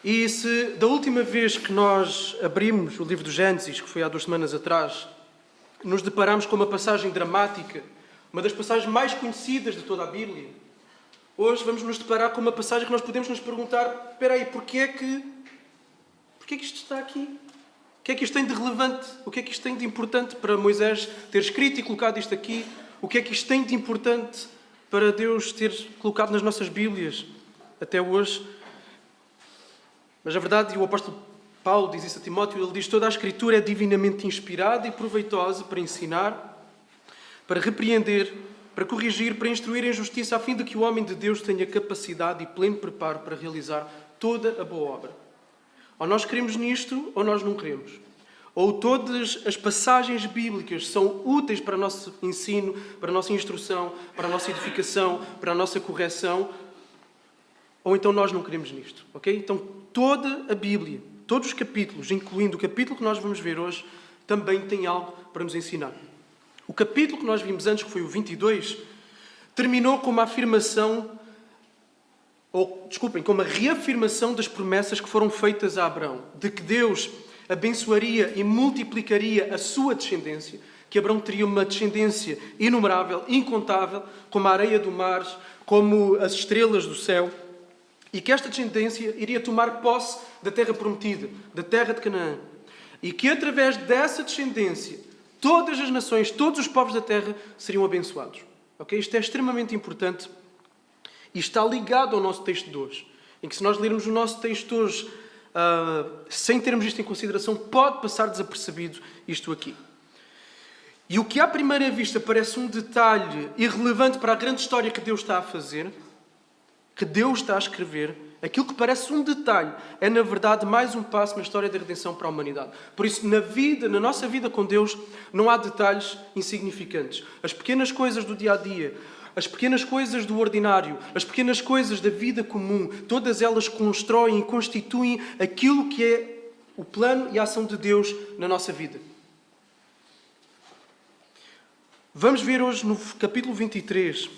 E se da última vez que nós abrimos o livro do Gênesis, que foi há 2 semanas atrás, nos deparamos com uma passagem dramática, uma das passagens mais conhecidas de toda a Bíblia, hoje vamos nos deparar com uma passagem que nós podemos nos perguntar: espera aí, porquê é que isto está aqui? O que é que isto tem de relevante? O que é que isto tem de importante para Moisés ter escrito e colocado isto aqui? O que é que isto tem de importante para Deus ter colocado nas nossas Bíblias até hoje? Mas a verdade, e o apóstolo Paulo diz isso a Timóteo, ele diz: toda a Escritura é divinamente inspirada e proveitosa para ensinar, para repreender, para corrigir, para instruir em justiça, a fim de que o homem de Deus tenha capacidade e pleno preparo para realizar toda a boa obra. Ou nós queremos nisto, ou nós não queremos. Ou todas as passagens bíblicas são úteis para o nosso ensino, para a nossa instrução, para a nossa edificação, para a nossa correção, ou então nós não queremos nisto, ok? Então toda a Bíblia, todos os capítulos, incluindo o capítulo que nós vamos ver hoje, também tem algo para nos ensinar. O capítulo que nós vimos antes, que foi o 22, terminou com uma afirmação, com uma reafirmação das promessas que foram feitas a Abraão, de que Deus abençoaria e multiplicaria a sua descendência, que Abraão teria uma descendência inumerável, incontável, como a areia do mar, como as estrelas do céu, e que esta descendência iria tomar posse da terra prometida, da terra de Canaã, e que através dessa descendência todas as nações, todos os povos da terra seriam abençoados. Okay? Isto é extremamente importante e está ligado ao nosso texto de hoje, em que se nós lermos o nosso texto hoje sem termos isto em consideração, pode passar desapercebido isto aqui. E o que à primeira vista parece um detalhe irrelevante para a grande história que Deus está a fazer, que Deus está a escrever, aquilo que parece um detalhe é, na verdade, mais um passo na história da redenção para a humanidade. Por isso, na nossa vida com Deus, não há detalhes insignificantes. As pequenas coisas do dia-a-dia, as pequenas coisas do ordinário, as pequenas coisas da vida comum, todas elas constroem e constituem aquilo que é o plano e a ação de Deus na nossa vida. Vamos ver hoje no capítulo 23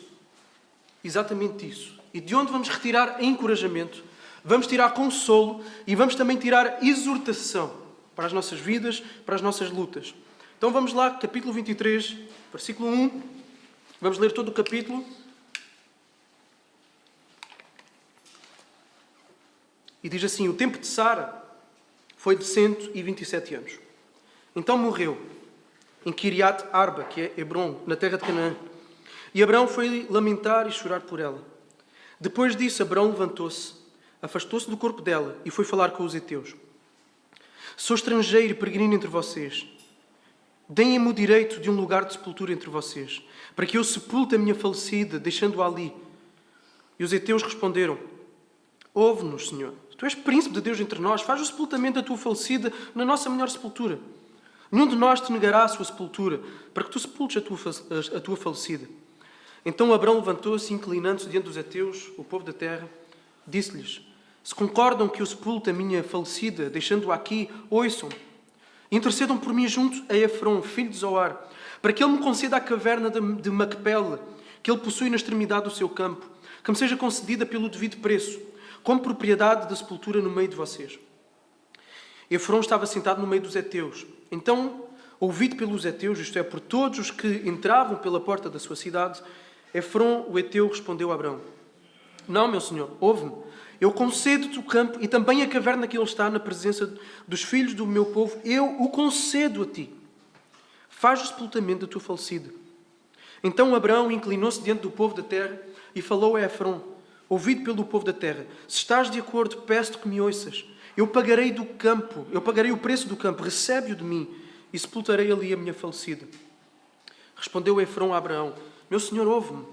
exatamente isso. E de onde vamos retirar encorajamento, vamos tirar consolo e vamos também tirar exortação para as nossas vidas, para as nossas lutas. Então vamos lá, capítulo 23, versículo 1. Vamos ler todo o capítulo. E diz assim: o tempo de Sara foi de 127 anos. Então morreu em Kiriat Arba, que é Hebron, na terra de Canaã. E Abraão foi lamentar e chorar por ela. Depois disso, Abraão levantou-se, afastou-se do corpo dela e foi falar com os heteus. Sou estrangeiro e peregrino entre vocês. Deem-me o direito de um lugar de sepultura entre vocês, para que eu sepulte a minha falecida, deixando-a ali. E os heteus responderam: ouve-nos, Senhor. Tu és príncipe de Deus entre nós. Faz o sepultamento da tua falecida na nossa melhor sepultura. Nenhum de nós te negará a sua sepultura, para que tu sepultes a tua falecida. Então Abraão levantou-se, inclinando-se diante dos heteus, o povo da terra, disse-lhes: se concordam que eu sepulte a minha falecida, deixando-a aqui, ouçam-me. Intercedam por mim junto a Efron, filho de Zoar, para que ele me conceda a caverna de Macpela, que ele possui na extremidade do seu campo, que me seja concedida pelo devido preço, como propriedade da sepultura no meio de vocês. Efron estava sentado no meio dos heteus. Então, ouvido pelos heteus, isto é, por todos os que entravam pela porta da sua cidade, Efron, o heteu, respondeu a Abraão: não, meu senhor, ouve-me. Eu concedo-te o campo e também a caverna que ele está na presença dos filhos do meu povo. Eu o concedo a ti. Faz o sepultamento da tua falecida. Então Abraão inclinou-se diante do povo da terra e falou a Efron, ouvido pelo povo da terra: se estás de acordo, peço-te que me ouças. Eu pagarei o preço do campo, recebe-o de mim e sepultarei ali a minha falecida. Respondeu Efron a Abraão: meu senhor, ouve-me.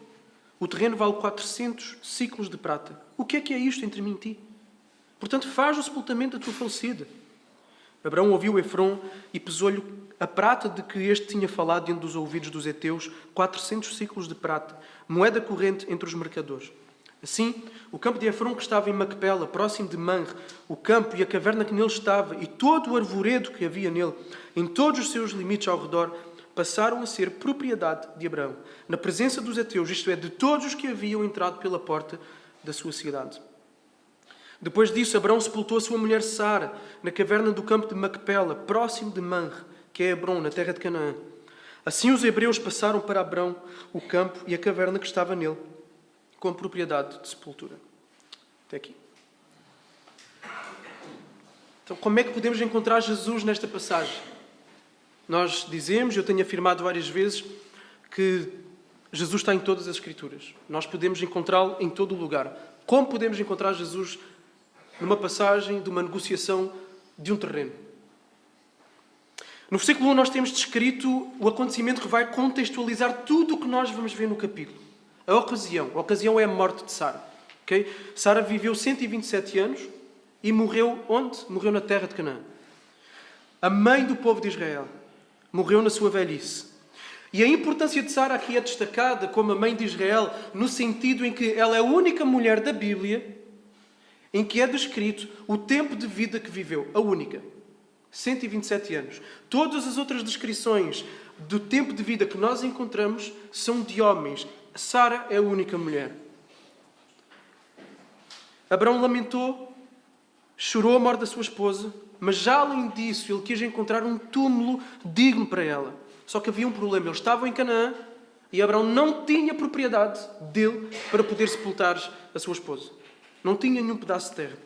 O terreno vale 400 siclos de prata. O que é isto entre mim e ti? Portanto, faz o sepultamento da tua falecida. Abraão ouviu Efron e pesou-lhe a prata de que este tinha falado diante dos ouvidos dos heteus, 400 ciclos de prata, moeda corrente entre os mercadores. Assim, o campo de Efron, que estava em Macpela, próximo de Manre, o campo e a caverna que nele estava, e todo o arvoredo que havia nele, em todos os seus limites ao redor, passaram a ser propriedade de Abraão, na presença dos heteus, isto é, de todos os que haviam entrado pela porta da sua cidade. Depois disso, Abrão sepultou a sua mulher Sara na caverna do campo de Macpela, próximo de Manre, que é Hebrom, na terra de Canaã. Assim os hebreus passaram para Abrão o campo e a caverna que estava nele, com propriedade de sepultura. Até aqui. Então, como é que podemos encontrar Jesus nesta passagem? Nós dizemos, eu tenho afirmado várias vezes, que Jesus está em todas as Escrituras. Nós podemos encontrá-lo em todo o lugar. Como podemos encontrar Jesus numa passagem de uma negociação de um terreno? No versículo 1 nós temos descrito o acontecimento que vai contextualizar tudo o que nós vamos ver no capítulo. A ocasião é a morte de Sara. Okay? Sara viveu 127 anos e morreu onde? Morreu na terra de Canaã. A mãe do povo de Israel morreu na sua velhice. E a importância de Sara aqui é destacada como a mãe de Israel, no sentido em que ela é a única mulher da Bíblia em que é descrito o tempo de vida que viveu. A única. 127 anos. Todas as outras descrições do tempo de vida que nós encontramos são de homens. Sara é a única mulher. Abrão lamentou, chorou a morte da sua esposa, mas já além disso ele quis encontrar um túmulo digno para ela. Só que havia um problema. Eles estavam em Canaã e Abrão não tinha propriedade dele para poder sepultar a sua esposa. Não tinha nenhum pedaço de terra.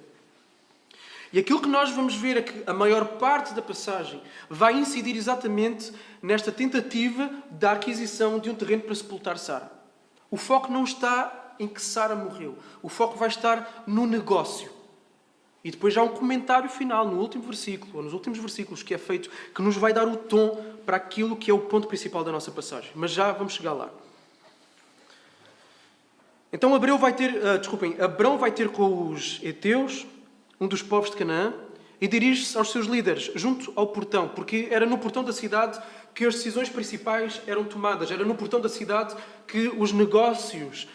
E aquilo que nós vamos ver é que a maior parte da passagem vai incidir exatamente nesta tentativa da aquisição de um terreno para sepultar Sara. O foco não está em que Sara morreu. O foco vai estar no negócio. E depois já há um comentário final no último versículo, ou nos últimos versículos, que é feito, que nos vai dar o tom para aquilo que é o ponto principal da nossa passagem. Mas já vamos chegar lá. Então Abrão vai ter com os heteus, um dos povos de Canaã, e dirige-se aos seus líderes, junto ao portão, porque era no portão da cidade que as decisões principais eram tomadas, era no portão da cidade que os negócios,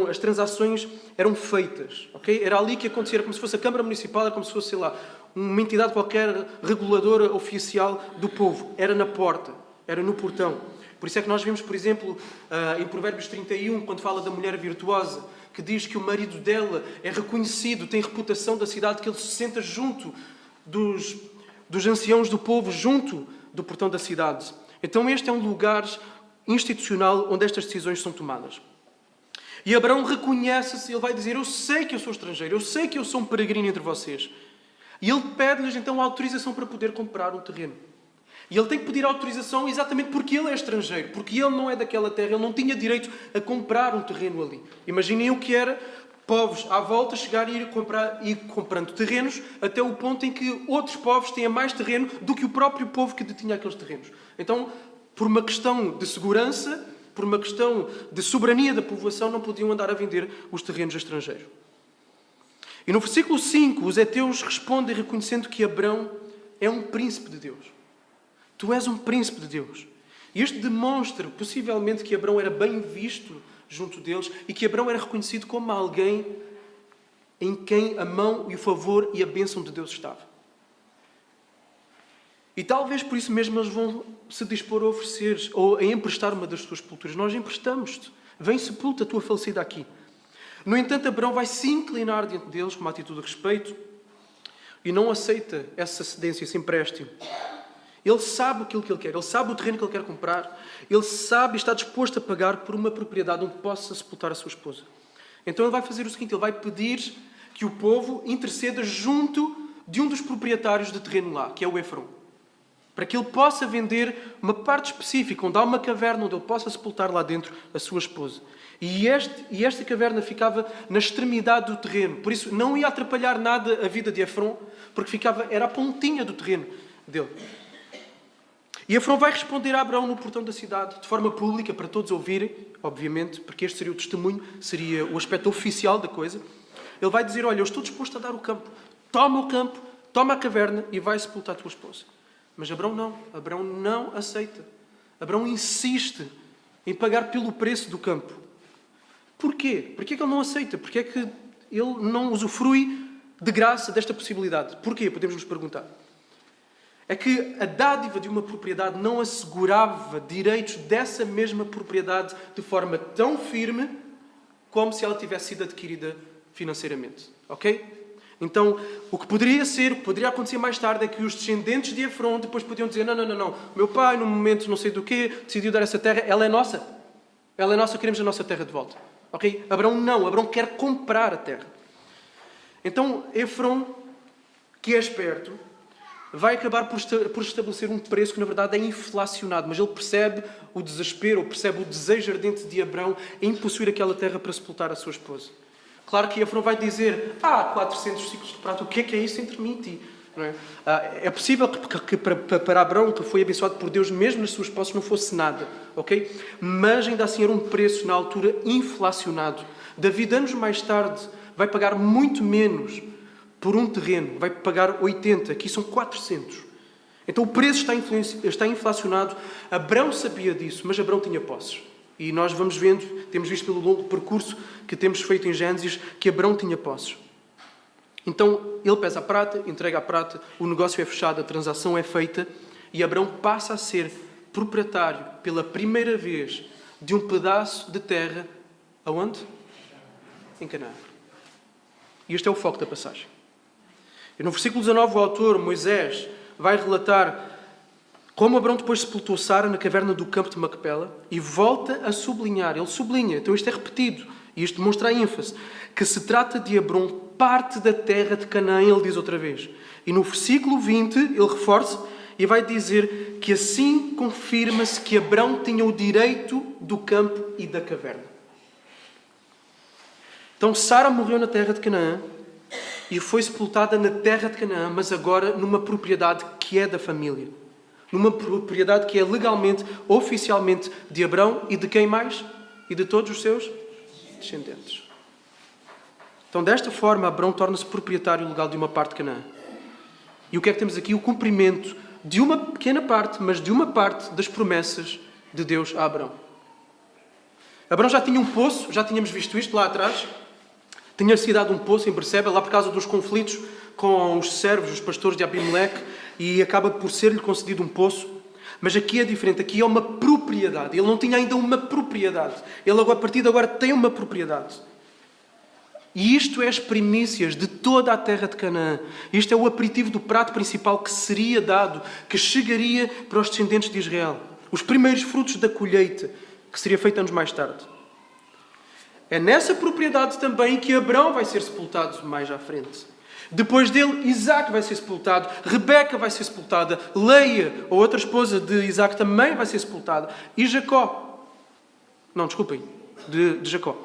as transações eram feitas. Okay? Era ali que acontecia, era como se fosse a Câmara Municipal, era como se fosse, sei lá, uma entidade qualquer reguladora oficial do povo. Era na porta, era no portão. Por isso é que nós vemos, por exemplo, em Provérbios 31, quando fala da mulher virtuosa, que diz que o marido dela é reconhecido, tem reputação da cidade, que ele se senta junto dos anciãos do povo, junto do portão da cidade. Então este é um lugar institucional onde estas decisões são tomadas. E Abrão reconhece-se, ele vai dizer, eu sei que eu sou estrangeiro, eu sei que eu sou um peregrino entre vocês. E ele pede-lhes então a autorização para poder comprar um terreno. E ele tem que pedir autorização exatamente porque ele é estrangeiro, porque ele não é daquela terra, ele não tinha direito a comprar um terreno ali. Imaginem o que era povos à volta chegarem e ir comprando terrenos até o ponto em que outros povos têm mais terreno do que o próprio povo que detinha aqueles terrenos. Então, por uma questão de segurança, por uma questão de soberania da povoação, não podiam andar a vender os terrenos a estrangeiros. E no versículo 5, os heteus respondem reconhecendo que Abrão é um príncipe de Deus. Tu és um príncipe de Deus. E isto demonstra, possivelmente, que Abrão era bem visto junto deles e que Abrão era reconhecido como alguém em quem a mão e o favor e a bênção de Deus estava. E talvez por isso mesmo eles vão se dispor a oferecer ou a emprestar uma das suas sepulturas. Nós emprestamos-te. Vem, sepulta a tua falecida aqui. No entanto, Abrão vai se inclinar diante deles com uma atitude de respeito e não aceita essa cedência, esse empréstimo. Ele sabe aquilo que ele quer, ele sabe o terreno que ele quer comprar, ele sabe e está disposto a pagar por uma propriedade onde possa sepultar a sua esposa. Então ele vai fazer o seguinte, ele vai pedir que o povo interceda junto de um dos proprietários de terreno lá, que é o Efron, para que ele possa vender uma parte específica, onde há uma caverna, onde ele possa sepultar lá dentro a sua esposa. E esta caverna ficava na extremidade do terreno, por isso não ia atrapalhar nada a vida de Efron, porque era a pontinha do terreno dele. E Efron vai responder a Abrão no portão da cidade, de forma pública, para todos ouvirem, obviamente, porque este seria o testemunho, seria o aspecto oficial da coisa. Ele vai dizer, olha, eu estou disposto a dar o campo, toma a caverna e vai sepultar a tua esposa. Mas Abrão não aceita. Abrão insiste em pagar pelo preço do campo. Porquê? Porquê que ele não aceita? Porquê é que ele não usufrui de graça desta possibilidade? Porquê? Podemos nos perguntar. É que a dádiva de uma propriedade não assegurava direitos dessa mesma propriedade de forma tão firme como se ela tivesse sido adquirida financeiramente. Ok? Então, o que poderia acontecer mais tarde é que os descendentes de Efron depois podiam dizer, não, meu pai, no momento não sei do quê, decidiu dar essa terra, ela é nossa, queremos a nossa terra de volta. Ok? Abrão quer comprar a terra. Então, Efron, que é esperto, vai acabar por estabelecer um preço que, na verdade, é inflacionado. Mas ele percebe o desespero, ou percebe o desejo ardente de Abrão em possuir aquela terra para sepultar a sua esposa. Claro que Efron vai dizer, 400 ciclos de prata, o que é isso entre mim e ti? Não é? É possível que para Abrão, que foi abençoado por Deus, mesmo nas suas posses, não fosse nada. Ok? Mas ainda assim era um preço, na altura, inflacionado. David, anos mais tarde, vai pagar muito menos por um terreno, vai pagar 80, aqui são 400. Então o preço está inflacionado. Abrão sabia disso, mas Abrão tinha posses. E nós vamos vendo, temos visto pelo longo percurso que temos feito em Gênesis, que Abrão tinha posses. Então ele pesa a prata, entrega a prata, o negócio é fechado, a transação é feita e Abrão passa a ser proprietário pela primeira vez de um pedaço de terra. Aonde? Em Canaã. E este é o foco da passagem. E no versículo 19, o autor, Moisés, vai relatar como Abrão depois sepultou Sara na caverna do campo de Macpela e volta a sublinhar, ele sublinha, então isto é repetido, e isto demonstra a ênfase, que se trata de Abrão, parte da terra de Canaã, ele diz outra vez. E no versículo 20, ele reforça e vai dizer que assim confirma-se que Abrão tinha o direito do campo e da caverna. Então Sara morreu na terra de Canaã, e foi sepultada na terra de Canaã, mas agora numa propriedade que é da família. Numa propriedade que é legalmente, oficialmente de Abrão e de quem mais? E de todos os seus descendentes. Então, desta forma, Abrão torna-se proprietário legal de uma parte de Canaã. E o que é que temos aqui? O cumprimento de uma pequena parte, mas de uma parte das promessas de Deus a Abrão. Abrão já tinha um poço, já tínhamos visto isto lá atrás. Tinha-se dado um poço em Berseba, lá por causa dos conflitos com os servos, os pastores de Abimeleque, e acaba por ser-lhe concedido um poço. Mas aqui é diferente, aqui é uma propriedade. Ele não tinha ainda uma propriedade. Ele, a partir de agora, tem uma propriedade. E isto é as primícias de toda a terra de Canaã. Isto é o aperitivo do prato principal que seria dado, que chegaria para os descendentes de Israel. Os primeiros frutos da colheita, que seria feita anos mais tarde. É nessa propriedade também que Abrão vai ser sepultado mais à frente. Depois dele, Isaac vai ser sepultado, Rebeca vai ser sepultada, Leia, a outra esposa de Isaac, também vai ser sepultada, e Jacó. Não, desculpem, de Jacó.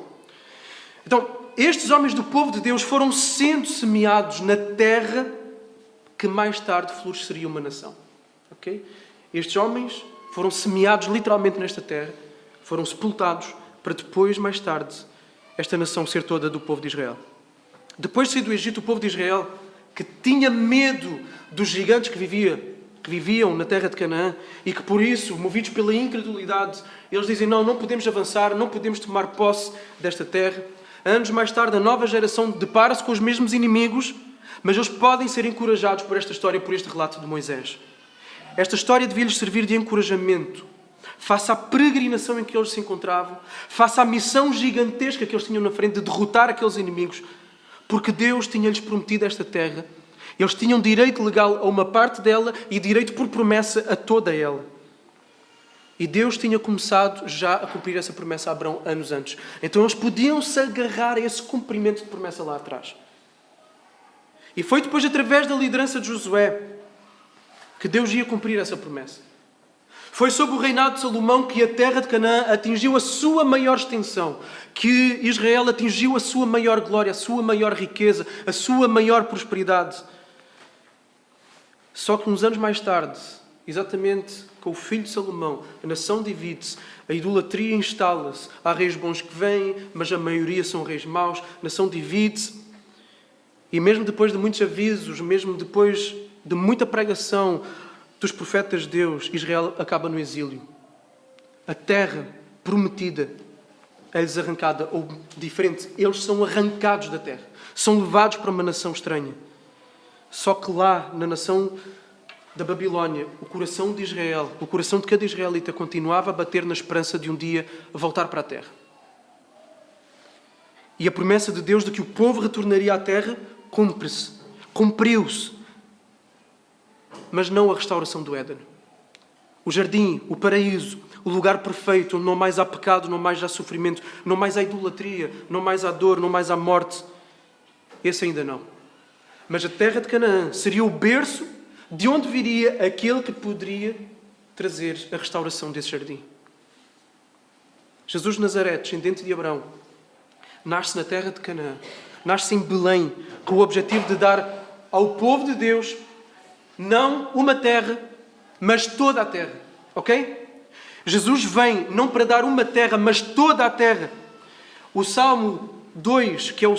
Então, estes homens do povo de Deus foram sendo semeados na terra que mais tarde floresceria uma nação. Okay? Estes homens foram semeados literalmente nesta terra, foram sepultados para depois, mais tarde, esta nação ser toda do povo de Israel. Depois de sair do Egito, o povo de Israel, que tinha medo dos gigantes que viviam na terra de Canaã e que por isso, movidos pela incredulidade, eles dizem, não podemos avançar, não podemos tomar posse desta terra. Anos mais tarde, a nova geração depara-se com os mesmos inimigos, mas eles podem ser encorajados por esta história, por este relato de Moisés. Esta história devia-lhes servir de encorajamento face à peregrinação em que eles se encontravam, face à missão gigantesca que eles tinham na frente de derrotar aqueles inimigos, porque Deus tinha-lhes prometido esta terra. Eles tinham direito legal a uma parte dela e direito por promessa a toda ela. E Deus tinha começado já a cumprir essa promessa a Abrão anos antes. Então eles podiam-se agarrar a esse cumprimento de promessa lá atrás. E foi depois, através da liderança de Josué, que Deus ia cumprir essa promessa. Foi sob o reinado de Salomão que a terra de Canaã atingiu a sua maior extensão, que Israel atingiu a sua maior glória, a sua maior riqueza, a sua maior prosperidade. Só que uns anos mais tarde, exatamente com o filho de Salomão, a nação divide-se, a idolatria instala-se, há reis bons que vêm, mas a maioria são reis maus, a nação divide-se, e mesmo depois de muitos avisos, mesmo depois de muita pregação dos profetas de Deus, Israel acaba no exílio. A terra prometida é-lhes arrancada, ou diferente, eles são arrancados da terra, são levados para uma nação estranha. Só que lá, na nação da Babilónia, o coração de Israel, o coração de cada israelita continuava a bater na esperança de um dia voltar para a terra. E a promessa de Deus de que o povo retornaria à terra cumpre-se, cumpriu-se, mas não a restauração do Éden. O jardim, o paraíso, o lugar perfeito, onde não mais há pecado, não mais há sofrimento, não mais há idolatria, não mais há dor, não mais há morte. Esse ainda não. Mas a terra de Canaã seria o berço de onde viria aquele que poderia trazer a restauração desse jardim. Jesus de Nazaré, descendente de Abraão, nasce na terra de Canaã, nasce em Belém, com o objetivo de dar ao povo de Deus não uma terra, mas toda a terra. Ok? Jesus vem não para dar uma terra, mas toda a terra. O Salmo 2, que é um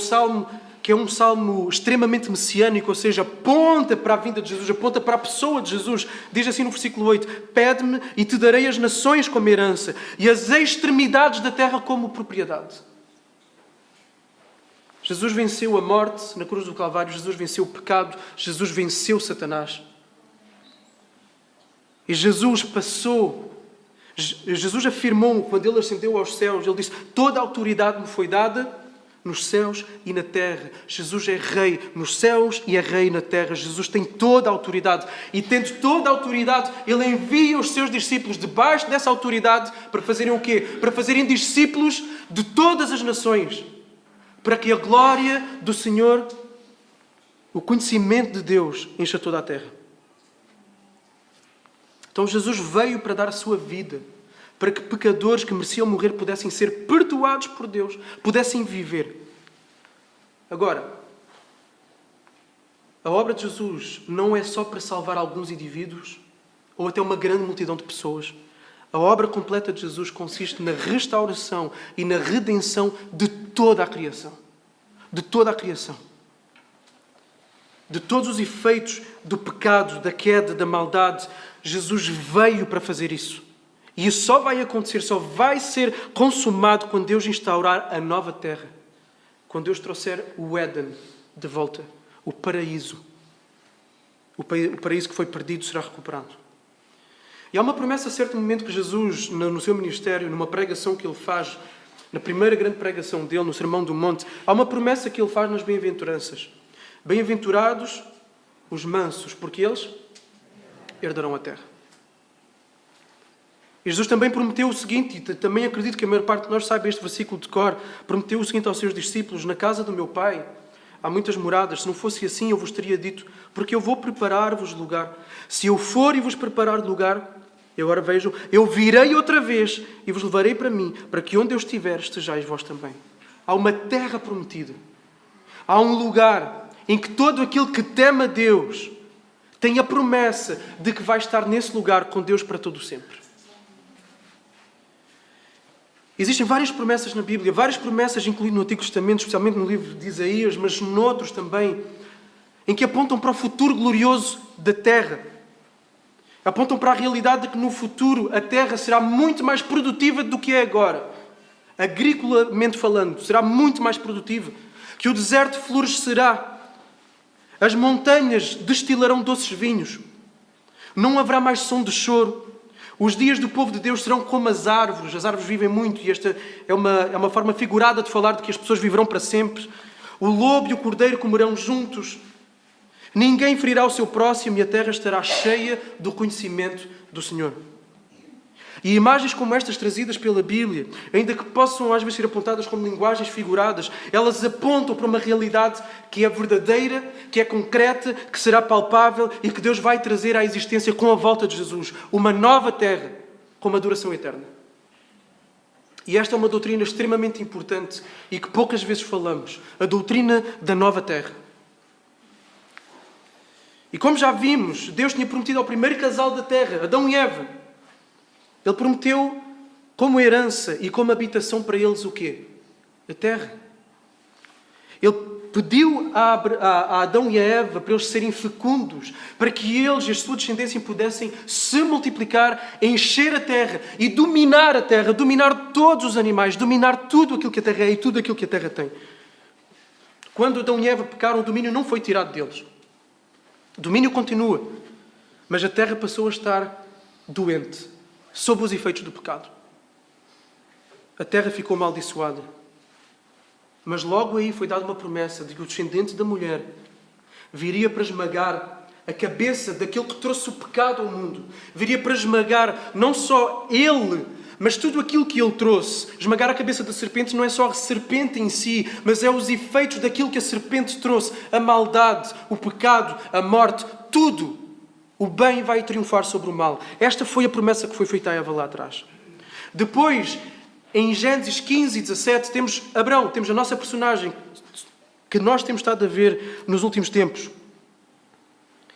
salmo extremamente messiânico, ou seja, aponta para a vinda de Jesus, aponta para a pessoa de Jesus. Diz assim no versículo 8: pede-me e te darei as nações como herança e as extremidades da terra como propriedade. Jesus venceu a morte na cruz do Calvário, Jesus venceu o pecado, Jesus venceu Satanás. E Jesus afirmou, quando ele ascendeu aos céus, ele disse: toda a autoridade me foi dada nos céus e na terra. Jesus é rei nos céus e é rei na terra. Jesus tem toda a autoridade. E tendo toda a autoridade, ele envia os seus discípulos debaixo dessa autoridade para fazerem o quê? Para fazerem discípulos de todas as nações. Para que a glória do Senhor, o conhecimento de Deus, encha toda a terra. Então Jesus veio para dar a sua vida, para que pecadores que mereciam morrer pudessem ser perdoados por Deus, pudessem viver. Agora, a obra de Jesus não é só para salvar alguns indivíduos ou até uma grande multidão de pessoas. A obra completa de Jesus consiste na restauração e na redenção de toda a criação. De toda a criação. De todos os efeitos do pecado, da queda, da maldade, Jesus veio para fazer isso. E isso só vai acontecer, só vai ser consumado quando Deus instaurar a nova terra. Quando Deus trouxer o Éden de volta, o paraíso. O paraíso que foi perdido será recuperado. E há uma promessa a certo momento que Jesus, no seu ministério, numa pregação que ele faz, na primeira grande pregação dele, no Sermão do Monte, há uma promessa que ele faz nas bem-aventuranças. Bem-aventurados os mansos, porque eles herdarão a terra. E Jesus também prometeu o seguinte, e também acredito que a maior parte de nós saiba este versículo de cor, prometeu o seguinte aos seus discípulos: na casa do meu Pai há muitas moradas, se não fosse assim eu vos teria dito, porque eu vou preparar-vos lugar. Se eu for e vos preparar lugar, e agora vejam, eu virei outra vez e vos levarei para mim, para que onde eu estiver estejais vós também. Há uma terra prometida. Há um lugar em que todo aquele que teme a Deus tem a promessa de que vai estar nesse lugar com Deus para todo o sempre. Existem várias promessas na Bíblia, várias promessas incluídas no Antigo Testamento, especialmente no livro de Isaías, mas noutros também, em que apontam para o futuro glorioso da terra. Apontam para a realidade de que no futuro a terra será muito mais produtiva do que é agora. Agriculamente falando, será muito mais produtiva. Que o deserto florescerá. As montanhas destilarão doces vinhos. Não haverá mais som de choro. Os dias do povo de Deus serão como as árvores. As árvores vivem muito e esta é uma forma figurada de falar de que as pessoas viverão para sempre. O lobo e o cordeiro comerão juntos. Ninguém ferirá o seu próximo e a terra estará cheia do conhecimento do Senhor. E imagens como estas trazidas pela Bíblia, ainda que possam às vezes ser apontadas como linguagens figuradas, elas apontam para uma realidade que é verdadeira, que é concreta, que será palpável e que Deus vai trazer à existência com a volta de Jesus. Uma nova terra com uma duração eterna. E esta é uma doutrina extremamente importante e que poucas vezes falamos. A doutrina da nova terra. E como já vimos, Deus tinha prometido ao primeiro casal da terra, Adão e Eva. Ele prometeu como herança e como habitação para eles o quê? A terra. Ele pediu a Adão e a Eva para eles serem fecundos, para que eles e a sua descendência pudessem se multiplicar, encher a terra e dominar a terra, dominar todos os animais, dominar tudo aquilo que a terra é e tudo aquilo que a terra tem. Quando Adão e Eva pecaram, o domínio não foi tirado deles. O domínio continua, mas a terra passou a estar doente, sob os efeitos do pecado. A terra ficou amaldiçoada. Mas logo aí foi dada uma promessa de que o descendente da mulher viria para esmagar a cabeça daquele que trouxe o pecado ao mundo. Viria para esmagar não só ele, mas tudo aquilo que ele trouxe. Esmagar a cabeça da serpente não é só a serpente em si, mas é os efeitos daquilo que a serpente trouxe. A maldade, o pecado, a morte, tudo. O bem vai triunfar sobre o mal. Esta foi a promessa que foi feita a Eva lá atrás. Depois, em Gênesis 15 e 17, temos Abrão, temos a nossa personagem que nós temos estado a ver nos últimos tempos.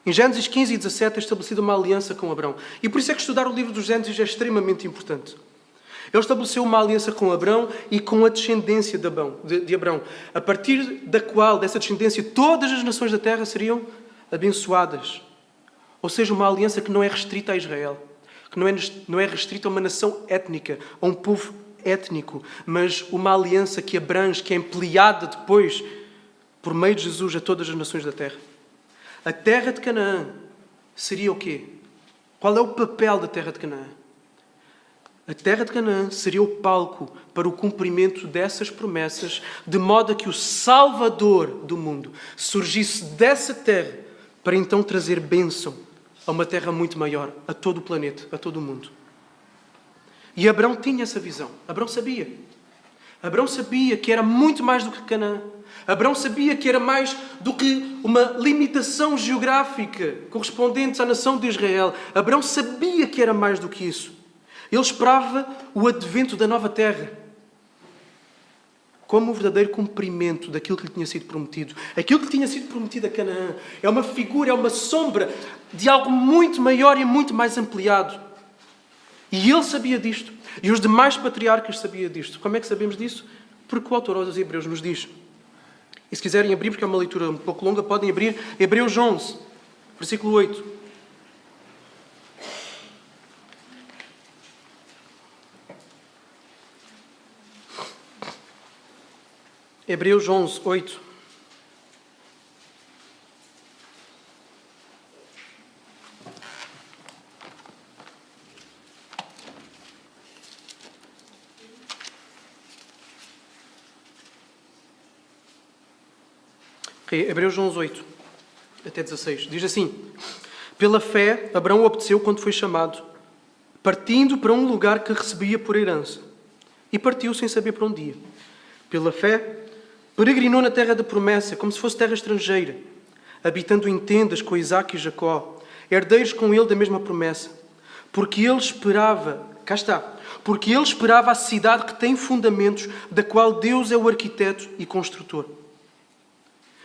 Em Gênesis 15 e 17 é estabelecida uma aliança com Abrão. E por isso é que estudar o livro dos Gênesis é extremamente importante. Ele estabeleceu uma aliança com Abrão e com a descendência de Abrão, a partir da qual, dessa descendência, todas as nações da terra seriam abençoadas. Ou seja, uma aliança que não é restrita a Israel, que não é restrita a uma nação étnica, a um povo étnico, mas uma aliança que abrange, que é ampliada depois, por meio de Jesus, a todas as nações da terra. A terra de Canaã seria o quê? Qual é o papel da terra de Canaã? A terra de Canaã seria o palco para o cumprimento dessas promessas, de modo a que o Salvador do mundo surgisse dessa terra para então trazer bênção a uma terra muito maior, a todo o planeta, a todo o mundo. E Abrão tinha essa visão. Abrão sabia. Abrão sabia que era muito mais do que Canaã. Abrão sabia que era mais do que uma limitação geográfica correspondente à nação de Israel. Abrão sabia que era mais do que isso. Ele esperava o advento da nova terra como o verdadeiro cumprimento daquilo que lhe tinha sido prometido. Aquilo que lhe tinha sido prometido a Canaã é uma figura, é uma sombra de algo muito maior e muito mais ampliado. E ele sabia disto. E os demais patriarcas sabiam disto. Como é que sabemos disso? Porque o autor aos Hebreus nos diz. E se quiserem abrir, porque é uma leitura um pouco longa, podem abrir Hebreus 11, versículo 8. Hebreus 11, 8. Hebreus 11, 8 até 16. Diz assim: pela fé, Abraão obedeceu quando foi chamado, partindo para um lugar que recebia por herança. E partiu sem saber para onde ia. Pela fé, peregrinou na terra da promessa, como se fosse terra estrangeira, habitando em tendas com Isaque e Jacó, herdeiros com ele da mesma promessa. Porque ele esperava, cá está, porque ele esperava a cidade que tem fundamentos, da qual Deus é o arquiteto e construtor.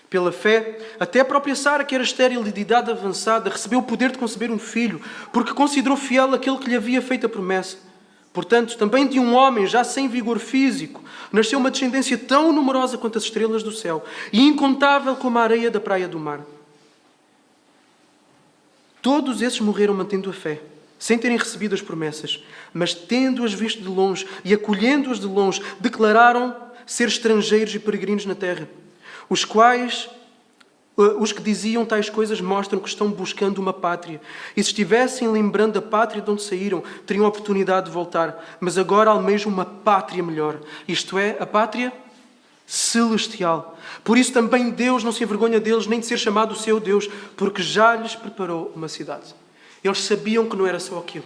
Pela fé, até a própria Sara, que era estéril e de idade avançada, recebeu o poder de conceber um filho, porque considerou fiel aquele que lhe havia feito a promessa. Portanto, também de um homem já sem vigor físico, nasceu uma descendência tão numerosa quanto as estrelas do céu e incontável como a areia da praia do mar. Todos esses morreram mantendo a fé, sem terem recebido as promessas, mas tendo-as visto de longe e acolhendo-as de longe, declararam ser estrangeiros e peregrinos na terra. Os que diziam tais coisas mostram que estão buscando uma pátria. E se estivessem lembrando da pátria de onde saíram, teriam a oportunidade de voltar. Mas agora almejam uma pátria melhor. Isto é, a pátria celestial. Por isso também Deus não se envergonha deles, nem de ser chamado o seu Deus, porque já lhes preparou uma cidade. Eles sabiam que não era só aquilo.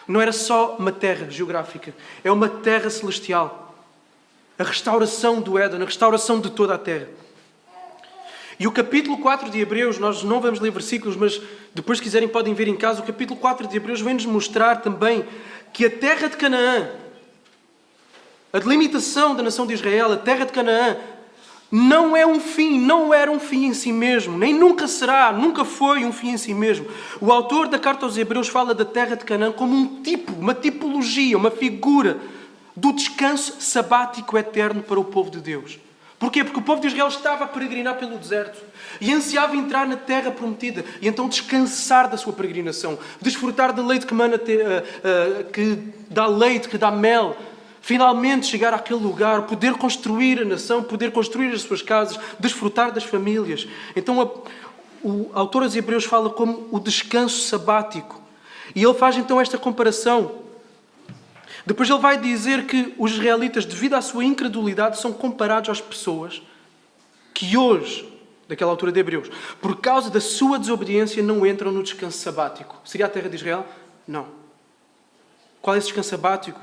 Não era só uma terra geográfica. É uma terra celestial. A restauração do Éden, a restauração de toda a terra. E o capítulo 4 de Hebreus, nós não vamos ler versículos, mas depois se quiserem podem ver em casa, o capítulo 4 de Hebreus vem-nos mostrar também que a terra de Canaã, a delimitação da nação de Israel, a terra de Canaã, não é um fim, não era um fim em si mesmo, nem nunca será, nunca foi um fim em si mesmo. O autor da carta aos Hebreus fala da terra de Canaã como um tipo, uma tipologia, uma figura do descanso sabático eterno para o povo de Deus. Porquê? Porque o povo de Israel estava a peregrinar pelo deserto e ansiava entrar na terra prometida e então descansar da sua peregrinação, desfrutar de leite que mana, que dá leite, que dá mel, finalmente chegar àquele lugar, poder construir a nação, poder construir as suas casas, desfrutar das famílias. Então o autor aos Hebreus fala como o descanso sabático e ele faz então esta comparação. Depois ele vai dizer que os israelitas, devido à sua incredulidade, são comparados às pessoas que hoje daquela altura de Hebreus, por causa da sua desobediência, não entram no descanso sabático. Seria a terra de Israel? Não. Qual é esse descanso sabático?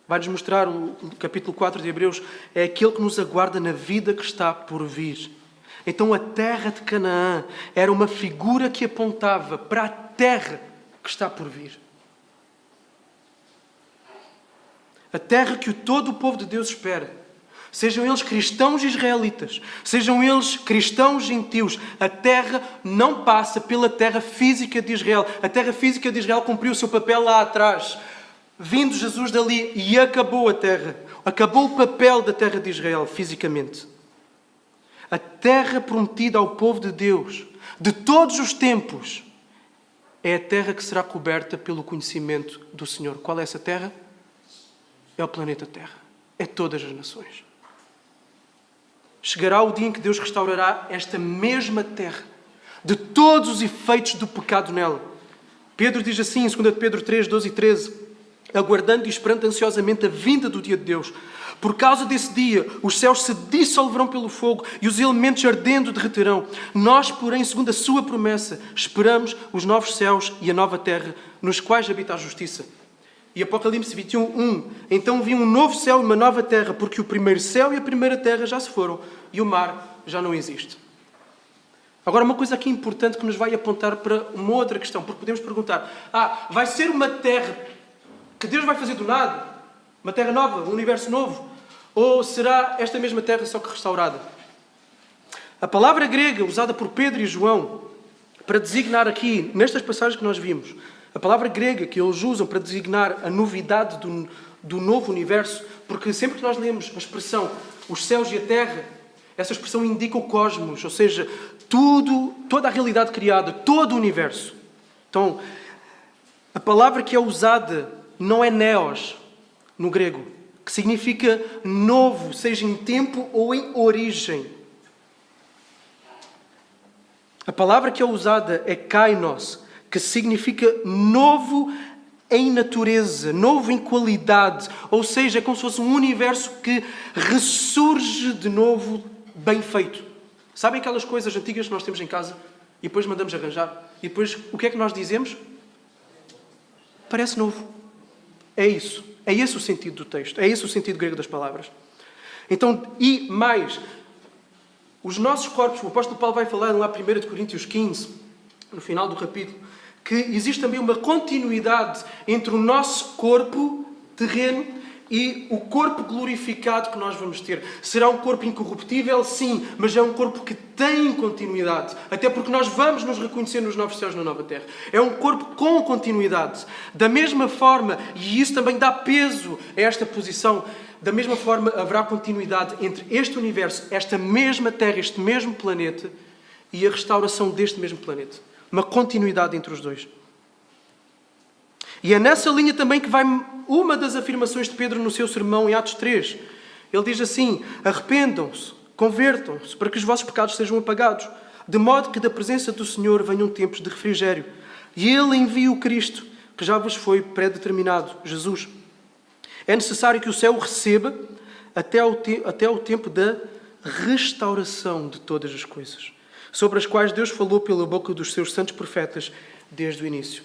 Vai-nos mostrar o capítulo 4 de Hebreus. É aquele que nos aguarda na vida que está por vir. Então a terra de Canaã era uma figura que apontava para a terra que está por vir. A terra que todo o povo de Deus espera. Sejam eles cristãos israelitas, sejam eles cristãos gentios, a terra não passa pela terra física de Israel. A terra física de Israel cumpriu o seu papel lá atrás. Vindo Jesus dali e acabou a terra. Acabou o papel da terra de Israel fisicamente. A terra prometida ao povo de Deus, de todos os tempos, é a terra que será coberta pelo conhecimento do Senhor. Qual é essa terra? É o planeta Terra. É todas as nações. Chegará o dia em que Deus restaurará esta mesma terra de todos os efeitos do pecado nela. Pedro diz assim, em 2 Pedro 3, 12 e 13, aguardando e esperando ansiosamente a vinda do dia de Deus. Por causa desse dia, os céus se dissolverão pelo fogo e os elementos ardendo derreterão. Nós, porém, segundo a sua promessa, esperamos os novos céus e a nova terra, nos quais habita a justiça. E Apocalipse 21, 1. Então vi um novo céu e uma nova terra, porque o primeiro céu e a primeira terra já se foram e o mar já não existe. Agora, uma coisa aqui importante que nos vai apontar para uma outra questão, porque podemos perguntar, vai ser uma terra que Deus vai fazer do nada? Uma terra nova, um universo novo? Ou será esta mesma terra só que restaurada? A palavra grega usada por Pedro e João para designar aqui, nestas passagens que nós vimos, a palavra grega que eles usam para designar a novidade do novo universo, porque sempre que nós lemos a expressão os céus e a terra, essa expressão indica o cosmos, ou seja, toda a realidade criada, todo o universo. Então, a palavra que é usada não é neos, no grego, que significa novo, seja em tempo ou em origem. A palavra que é usada é kainos, que significa novo em natureza, novo em qualidade, ou seja, é como se fosse um universo que ressurge de novo bem feito. Sabem aquelas coisas antigas que nós temos em casa e depois mandamos arranjar? E depois o que é que nós dizemos? Parece novo. É isso. É esse o sentido do texto. É esse o sentido grego das palavras. Então, e mais, os nossos corpos, o apóstolo Paulo vai falar lá em 1 Coríntios 15, no final do capítulo, que existe também uma continuidade entre o nosso corpo terreno e o corpo glorificado que nós vamos ter. Será um corpo incorruptível? Sim, mas é um corpo que tem continuidade. Até porque nós vamos nos reconhecer nos novos céus e na nova terra. É um corpo com continuidade. Da mesma forma, e isso também dá peso a esta posição, da mesma forma haverá continuidade entre este universo, esta mesma terra, este mesmo planeta e a restauração deste mesmo planeta. Uma continuidade entre os dois. E é nessa linha também que vai uma das afirmações de Pedro no seu sermão em Atos 3. Ele diz assim: arrependam-se, convertam-se, para que os vossos pecados sejam apagados, de modo que da presença do Senhor venham tempos de refrigério. E Ele envia o Cristo, que já vos foi predeterminado, Jesus. É necessário que o céu o receba até ao tempo da restauração de todas as coisas, sobre as quais Deus falou pela boca dos seus santos profetas desde o início.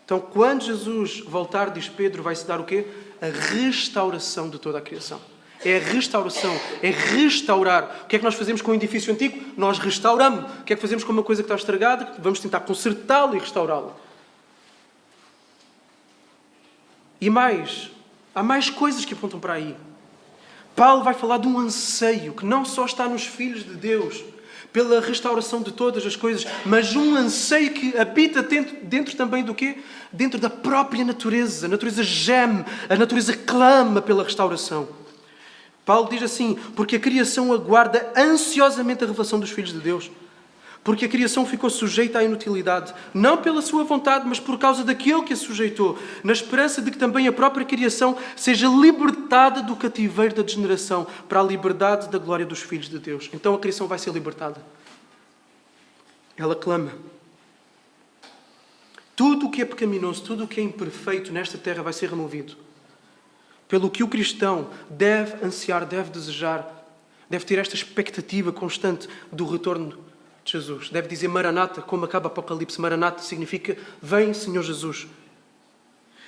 Então, quando Jesus voltar, diz Pedro, vai-se dar o quê? A restauração de toda a criação. É a restauração, é restaurar. O que é que nós fazemos com o edifício antigo? Nós restauramos. O que é que fazemos com uma coisa que está estragada? Vamos tentar consertá-la e restaurá-la. E mais, há mais coisas que apontam para aí. Paulo vai falar de um anseio que não só está nos filhos de Deus, pela restauração de todas as coisas, mas um anseio que habita dentro também do quê? Dentro da própria natureza. A natureza geme, a natureza clama pela restauração. Paulo diz assim: porque a criação aguarda ansiosamente a revelação dos filhos de Deus. Porque a criação ficou sujeita à inutilidade, não pela sua vontade, mas por causa daquele que a sujeitou, na esperança de que também a própria criação seja libertada do cativeiro da degeneração para a liberdade da glória dos filhos de Deus. Então a criação vai ser libertada. Ela clama. Tudo o que é pecaminoso, tudo o que é imperfeito nesta terra vai ser removido. Pelo que o cristão deve ansiar, deve desejar, deve ter esta expectativa constante do retorno de de Jesus. Deve dizer Maranata, como acaba Apocalipse. Maranata significa vem, Senhor Jesus.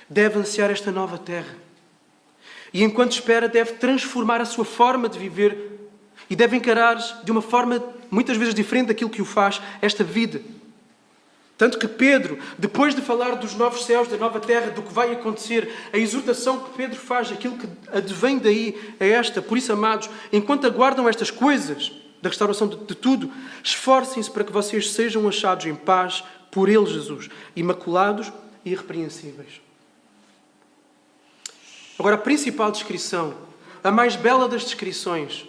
Deve ansiar esta nova terra. E enquanto espera, deve transformar a sua forma de viver e deve encarar de uma forma muitas vezes diferente daquilo que o faz esta vida. Tanto que Pedro, depois de falar dos novos céus, da nova terra, do que vai acontecer, a exortação que Pedro faz, aquilo que advém daí é esta. Por isso, amados, enquanto aguardam estas coisas da restauração de tudo, esforcem-se para que vocês sejam achados em paz por Ele, Jesus, imaculados e irrepreensíveis. Agora, a principal descrição, a mais bela das descrições,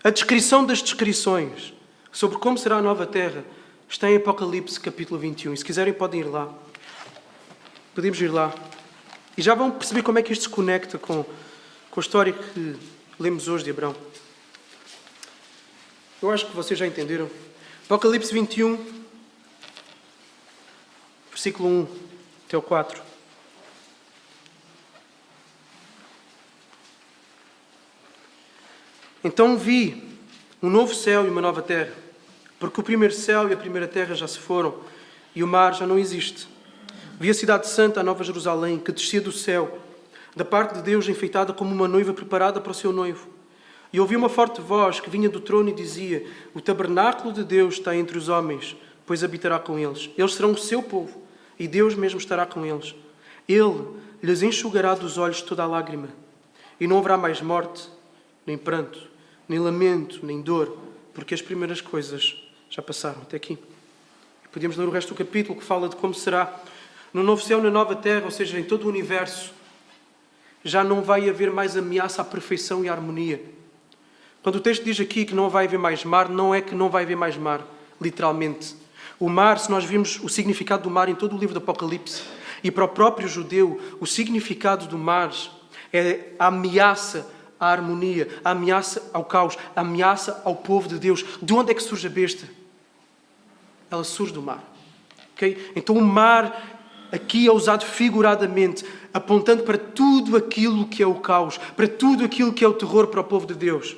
a descrição das descrições sobre como será a nova terra, está em Apocalipse capítulo 21. E se quiserem podem ir lá. Podemos ir lá. E já vão perceber como é que isto se conecta com a história que lemos hoje de Abraão. Eu acho que vocês já entenderam. Apocalipse 21, versículo 1 até o 4. Então vi um novo céu e uma nova terra, porque o primeiro céu e a primeira terra já se foram, e o mar já não existe. Vi a cidade santa, a Nova Jerusalém, que descia do céu, da parte de Deus, enfeitada como uma noiva preparada para o seu noivo. E ouvi uma forte voz que vinha do trono e dizia: o tabernáculo de Deus está entre os homens, pois habitará com eles. Eles serão o seu povo, e Deus mesmo estará com eles. Ele lhes enxugará dos olhos toda a lágrima, e não haverá mais morte, nem pranto, nem lamento, nem dor, porque as primeiras coisas já passaram até aqui. E podemos ler o resto do capítulo que fala de como será no novo céu, na nova terra, ou seja, em todo o universo. Já não vai haver mais ameaça à perfeição e à harmonia. Quando o texto diz aqui que não vai haver mais mar, não é que não vai haver mais mar, literalmente. O mar, se nós vimos o significado do mar em todo o livro do Apocalipse, e para o próprio judeu, o significado do mar é a ameaça à harmonia, a ameaça ao caos, a ameaça ao povo de Deus. De onde é que surge a besta? Ela surge do mar. Okay? Então o mar aqui é usado figuradamente, apontando para tudo aquilo que é o caos, para tudo aquilo que é o terror para o povo de Deus.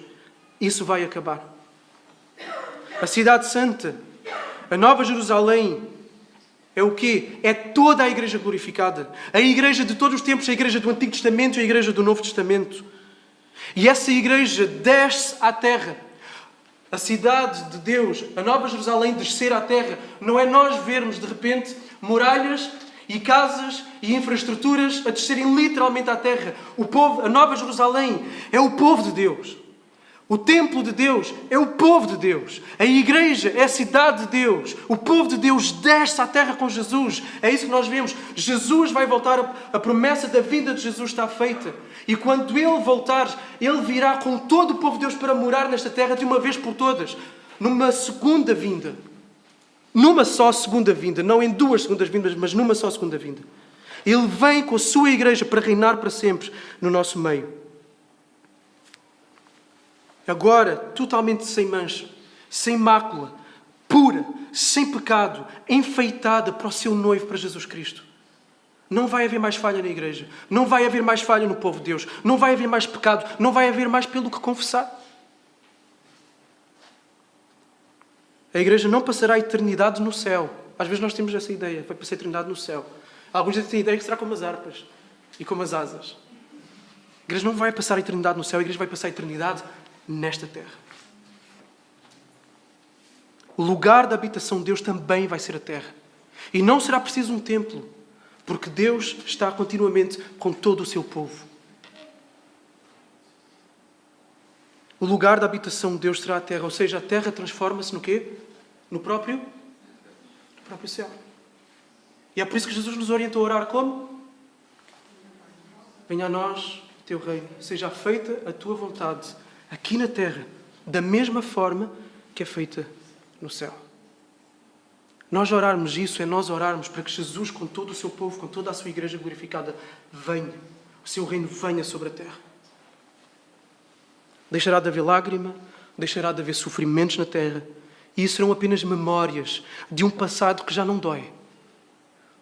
Isso vai acabar. A cidade santa, a Nova Jerusalém, é o quê? É toda a igreja glorificada. A igreja de todos os tempos, a igreja do Antigo Testamento e a igreja do Novo Testamento. E essa igreja desce à terra. A cidade de Deus, a Nova Jerusalém, descer à terra, não é nós vermos de repente muralhas e casas e infraestruturas a descerem literalmente à terra. O povo, a Nova Jerusalém, é o povo de Deus. O templo de Deus é o povo de Deus. A igreja é a cidade de Deus. O povo de Deus desce à terra com Jesus. É isso que nós vemos. Jesus vai voltar. A promessa da vinda de Jesus está feita. E quando Ele voltar, Ele virá com todo o povo de Deus para morar nesta terra de uma vez por todas. Numa segunda vinda. Numa só segunda vinda. Não em duas segundas vindas, mas numa só segunda vinda. Ele vem com a sua igreja para reinar para sempre no nosso meio. Agora, totalmente sem mancha, sem mácula, pura, sem pecado, enfeitada para o seu noivo, para Jesus Cristo. Não vai haver mais falha na igreja. Não vai haver mais falha no povo de Deus. Não vai haver mais pecado. Não vai haver mais pelo que confessar. A igreja não passará a eternidade no céu. Às vezes nós temos essa ideia. Vai passar a eternidade no céu. Alguns têm a ideia que será como as harpas e como as asas. A igreja não vai passar a eternidade no céu. A igreja vai passar a eternidade nesta terra. O lugar da habitação de Deus também vai ser a terra. E não será preciso um templo, porque Deus está continuamente com todo o seu povo. O lugar da habitação de Deus será a terra, ou seja, a terra transforma-se no quê? No próprio céu. E é por isso que Jesus nos orientou a orar como? Venha a nós o teu reino, seja feita a tua vontade, aqui na terra, da mesma forma que é feita no céu. Nós orarmos isso é nós orarmos para que Jesus, com todo o seu povo, com toda a sua igreja glorificada, venha, o seu reino venha sobre a terra. Deixará de haver lágrima, deixará de haver sofrimentos na terra, e isso serão apenas memórias de um passado que já não dói.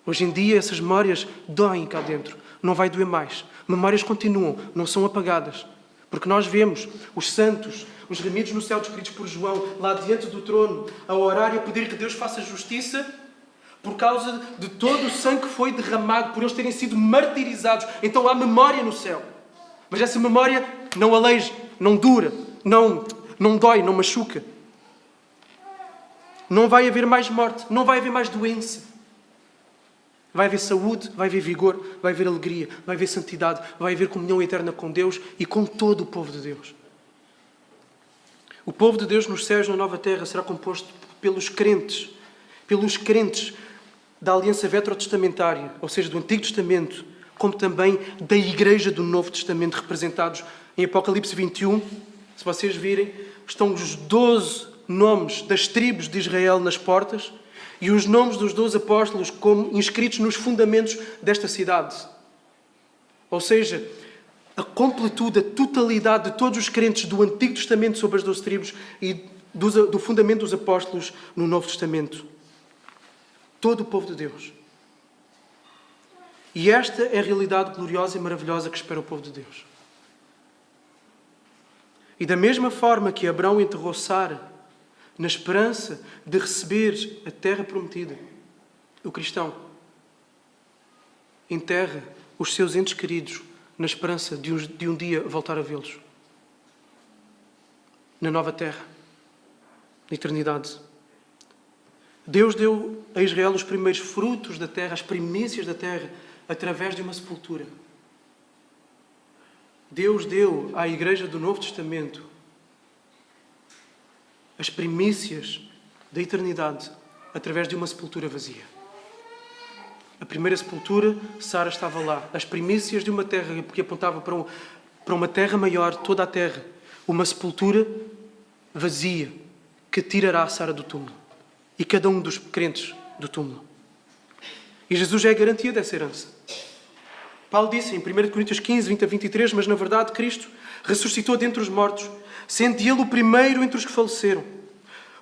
Hoje em dia essas memórias doem cá dentro, não vai doer mais. Memórias continuam, não são apagadas. Porque nós vemos os santos, os remidos no céu descritos por João, lá diante do trono, a orar e a pedir que Deus faça justiça por causa de todo o sangue que foi derramado, por eles terem sido martirizados. Então há memória no céu. Mas essa memória não aleija, não dura, não dói, não machuca. Não vai haver mais morte, não vai haver mais doença. Vai haver saúde, vai haver vigor, vai haver alegria, vai haver santidade, vai haver comunhão eterna com Deus e com todo o povo de Deus. O povo de Deus nos céus, na nova terra, será composto pelos crentes da aliança veterotestamentária, ou seja, do Antigo Testamento, como também da Igreja do Novo Testamento, representados em Apocalipse 21. Se vocês virem, estão os 12 nomes das tribos de Israel nas portas e os nomes dos 12 apóstolos como inscritos nos fundamentos desta cidade. Ou seja, a completude, a totalidade de todos os crentes do Antigo Testamento sobre as 12 tribos e do fundamento dos apóstolos no Novo Testamento. Todo o povo de Deus. E esta é a realidade gloriosa e maravilhosa que espera o povo de Deus. E da mesma forma que Abraão enterrou Sara, na esperança de receber a terra prometida, o cristão enterra os seus entes queridos na esperança de um dia voltar a vê-los. Na nova terra, na eternidade. Deus deu a Israel os primeiros frutos da terra, as primícias da terra, através de uma sepultura. Deus deu à Igreja do Novo Testamento as primícias da eternidade através de uma sepultura vazia. A primeira sepultura, Sara estava lá. As primícias de uma terra que apontava para uma terra maior, toda a terra. Uma sepultura vazia que tirará Sara do túmulo. E cada um dos crentes do túmulo. E Jesus é a garantia dessa herança. Paulo disse em 1 Coríntios 15, 20 a 23, mas na verdade Cristo ressuscitou dentre os mortos, sendo ele o primeiro entre os que faleceram.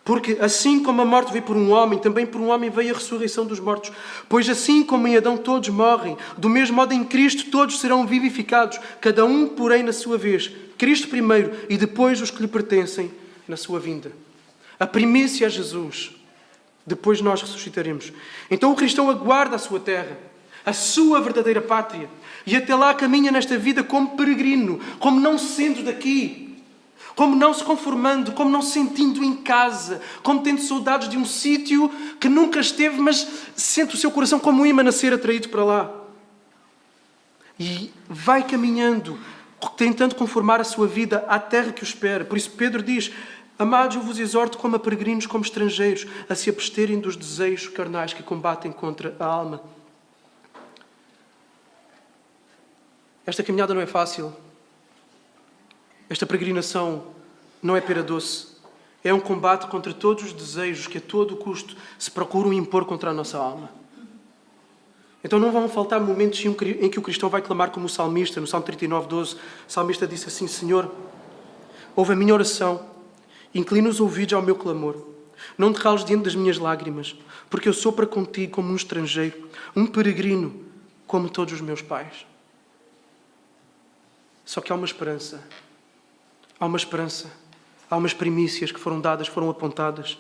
Porque assim como a morte veio por um homem, também por um homem veio a ressurreição dos mortos. Pois assim como em Adão todos morrem, do mesmo modo em Cristo todos serão vivificados, cada um, porém, na sua vez. Cristo primeiro e depois os que lhe pertencem na sua vinda. A primícia é Jesus. Depois nós ressuscitaremos. Então o cristão aguarda a sua terra, a sua verdadeira pátria, e até lá caminha nesta vida como peregrino, como não sendo daqui, como não se conformando, como não se sentindo em casa, como tendo saudades de um sítio que nunca esteve, mas sente o seu coração como um imã a ser atraído para lá. E vai caminhando, tentando conformar a sua vida à terra que o espera. Por isso Pedro diz: amados, eu vos exorto como a peregrinos, como estrangeiros, a se absterem dos desejos carnais que combatem contra a alma. Esta caminhada não é fácil. Esta peregrinação não é pera doce. É um combate contra todos os desejos que a todo custo se procuram impor contra a nossa alma. Então não vão faltar momentos em que o cristão vai clamar como o salmista. No Salmo 39, 12, o salmista disse assim: Senhor, ouve a minha oração, inclina os ouvidos ao meu clamor. Não te cales diante das minhas lágrimas, porque eu sou para contigo como um estrangeiro, um peregrino, como todos os meus pais. Só que há uma esperança. Há uma esperança. Há umas primícias que foram dadas, foram apontadas.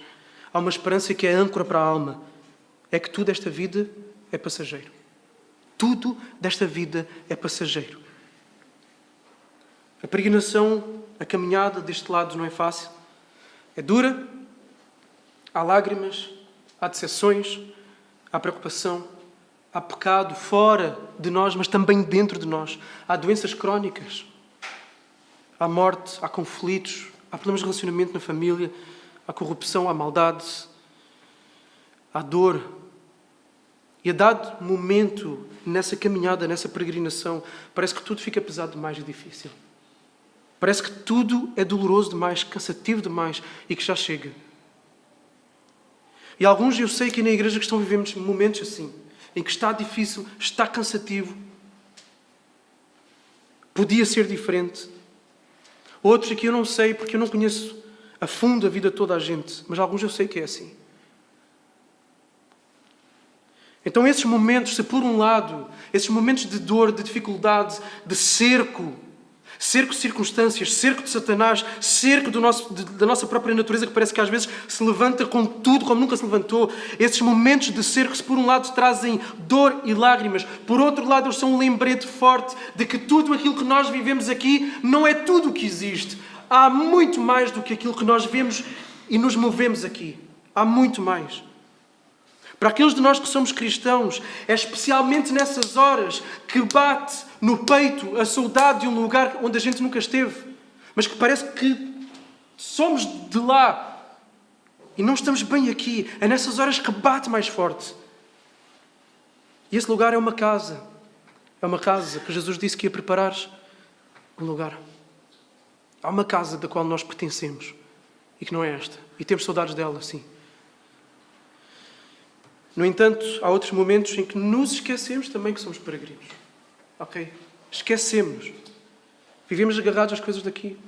Há uma esperança que é âncora para a alma. É que tudo esta vida é passageiro. Tudo desta vida é passageiro. A peregrinação, a caminhada deste lado não é fácil. É dura. Há lágrimas, há decepções, há preocupação, há pecado fora de nós, mas também dentro de nós. Há doenças crónicas, há morte, há conflitos, há problemas de relacionamento na família, há corrupção, há maldade, há dor. E a dado momento, nessa caminhada, nessa peregrinação, parece que tudo fica pesado demais e difícil. Parece que tudo é doloroso demais, cansativo demais e que já chega. E alguns, eu sei que na igreja que estão vivendo momentos assim, em que está difícil, está cansativo. Podia ser diferente. Outros aqui eu não sei, porque eu não conheço a fundo a vida de toda a gente, mas alguns eu sei que é assim. Então esses momentos, se por um lado, esses momentos de dor, de dificuldade, de cerco, cerco de circunstâncias, cerco de Satanás, cerco da nossa própria natureza, que parece que às vezes se levanta com tudo como nunca se levantou. Esses momentos de cerco, se por um lado trazem dor e lágrimas, por outro lado eles são um lembrete forte de que tudo aquilo que nós vivemos aqui não é tudo o que existe. Há muito mais do que aquilo que nós vemos e nos movemos aqui. Há muito mais. Para aqueles de nós que somos cristãos, é especialmente nessas horas que bate no peito a saudade de um lugar onde a gente nunca esteve, mas que parece que somos de lá e não estamos bem aqui. É nessas horas que bate mais forte. E esse lugar é uma casa. É uma casa que Jesus disse que ia preparar um lugar. Há uma casa da qual nós pertencemos e que não é esta. E temos saudades dela, sim. No entanto, há outros momentos em que nos esquecemos também que somos peregrinos. Ok? Esquecemos-nos. Vivemos agarrados às coisas daqui.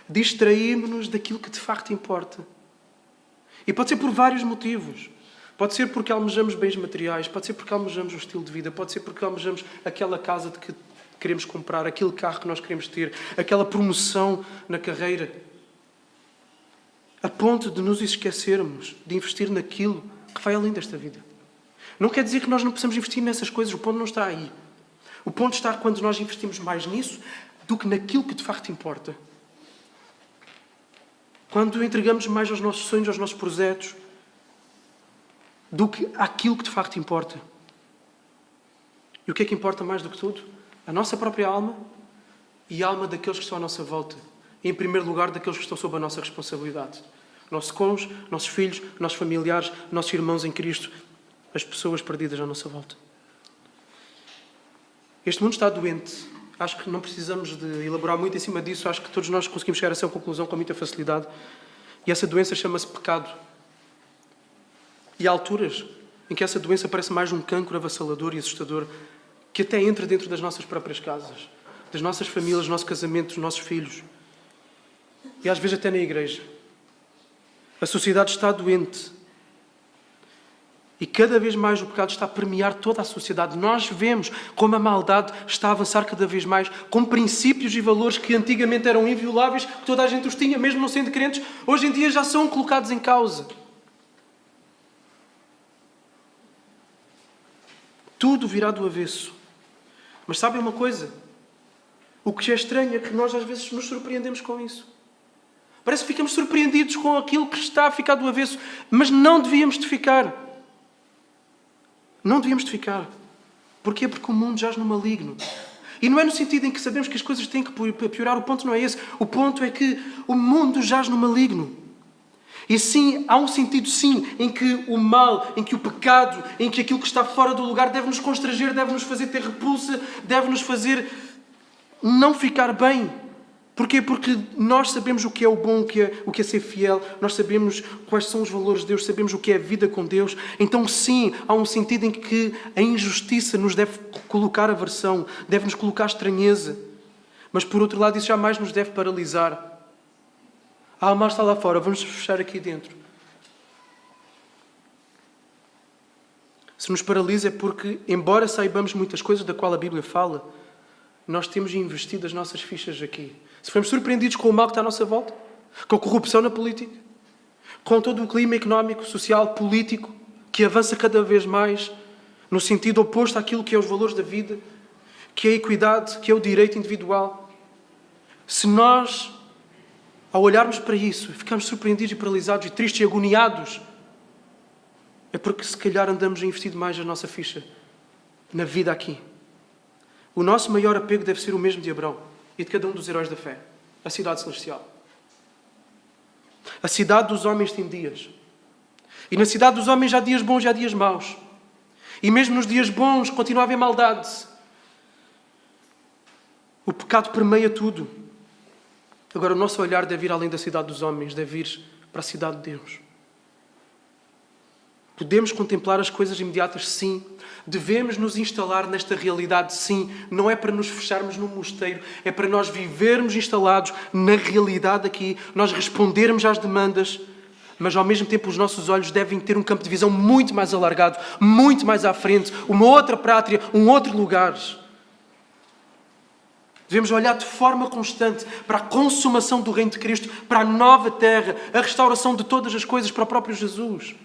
Distraímos-nos daquilo que de facto importa. E pode ser por vários motivos. Pode ser porque almejamos bens materiais, pode ser porque almejamos um estilo de vida, pode ser porque almejamos aquela casa de que queremos comprar, aquele carro que nós queremos ter, aquela promoção na carreira. A ponto de nos esquecermos de investir naquilo que vai além desta vida. Não quer dizer que nós não possamos investir nessas coisas, o ponto não está aí. O ponto está quando nós investimos mais nisso do que naquilo que de facto importa. Quando entregamos mais aos nossos sonhos, aos nossos projetos, do que aquilo que de facto importa. E o que é que importa mais do que tudo? A nossa própria alma e a alma daqueles que estão à nossa volta. E, em primeiro lugar, daqueles que estão sob a nossa responsabilidade. Nosso cônjuge, nossos filhos, nossos familiares, nossos irmãos em Cristo, as pessoas perdidas à nossa volta. Este mundo está doente. Acho que não precisamos de elaborar muito em cima disso. Acho que todos nós conseguimos chegar a essa conclusão com muita facilidade. E essa doença chama-se pecado. E há alturas em que essa doença parece mais um cancro avassalador e assustador que até entra dentro das nossas próprias casas, das nossas famílias, do nosso casamento, dos nossos filhos. E às vezes até na igreja. A sociedade está doente. E cada vez mais o pecado está a permear toda a sociedade. Nós vemos como a maldade está a avançar cada vez mais, com princípios e valores que antigamente eram invioláveis, que toda a gente os tinha, mesmo não sendo crentes, hoje em dia já são colocados em causa. Tudo virá do avesso. Mas sabem uma coisa? O que é estranho é que nós às vezes nos surpreendemos com isso. Parece que ficamos surpreendidos com aquilo que está a ficar do avesso, mas não devíamos de ficar. Não devíamos de ficar. Porquê? Porque o mundo jaz no maligno. E não é no sentido em que sabemos que as coisas têm que piorar. O ponto não é esse. O ponto é que o mundo jaz no maligno. E sim, há um sentido sim, em que o mal, em que o pecado, em que aquilo que está fora do lugar deve nos constranger, deve nos fazer ter repulsa, deve nos fazer não ficar bem. Porquê? Porque nós sabemos o que é o bom, o que é ser fiel, nós sabemos quais são os valores de Deus, sabemos o que é a vida com Deus. Então sim, há um sentido em que a injustiça nos deve colocar aversão, deve nos colocar estranheza. Mas por outro lado, isso jamais nos deve paralisar. Ah, o mal está lá fora, vamos fechar aqui dentro. Se nos paralisa é porque, embora saibamos muitas coisas da qual a Bíblia fala, nós temos investido as nossas fichas aqui. Se formos surpreendidos com o mal que está à nossa volta, com a corrupção na política, com todo o clima económico, social, político, que avança cada vez mais no sentido oposto àquilo que é os valores da vida, que é a equidade, que é o direito individual. Se nós, ao olharmos para isso, ficamos surpreendidos e paralisados e tristes e agoniados, é porque se calhar andamos a investir mais a nossa ficha na vida aqui. O nosso maior apego deve ser o mesmo de Abraão e de cada um dos heróis da fé. A cidade celestial. A cidade dos homens tem dias. E na cidade dos homens há dias bons e há dias maus. E mesmo nos dias bons continua a haver maldade. O pecado permeia tudo. Agora o nosso olhar deve ir além da cidade dos homens, deve ir para a cidade de Deus. Podemos contemplar as coisas imediatas, sim. Devemos nos instalar nesta realidade, sim. Não é para nos fecharmos num mosteiro, é para nós vivermos instalados na realidade aqui, nós respondermos às demandas, mas ao mesmo tempo os nossos olhos devem ter um campo de visão muito mais alargado, muito mais à frente, uma outra pátria, um outro lugar. Devemos olhar de forma constante para a consumação do reino de Cristo, para a nova terra, a restauração de todas as coisas, para o próprio Jesus.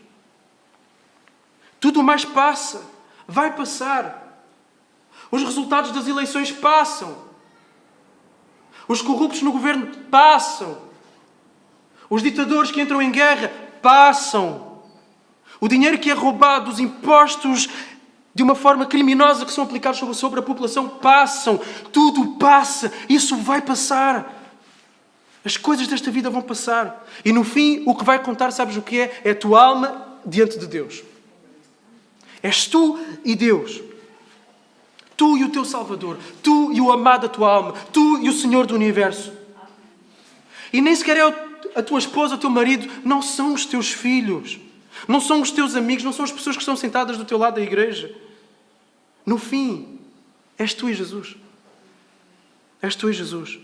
Tudo mais passa, vai passar. Os resultados das eleições passam. Os corruptos no governo passam. Os ditadores que entram em guerra passam. O dinheiro que é roubado, os impostos de uma forma criminosa que são aplicados sobre a população passam. Tudo passa. Isso vai passar. As coisas desta vida vão passar. E no fim, o que vai contar, sabes o que é? É a tua alma diante de Deus. És tu e Deus. Tu e o teu Salvador. Tu e o amado da tua alma. Tu e o Senhor do Universo. E nem sequer é a tua esposa, o teu marido. Não são os teus filhos. Não são os teus amigos. Não são as pessoas que estão sentadas do teu lado da igreja. No fim, és tu e Jesus. És tu e Jesus.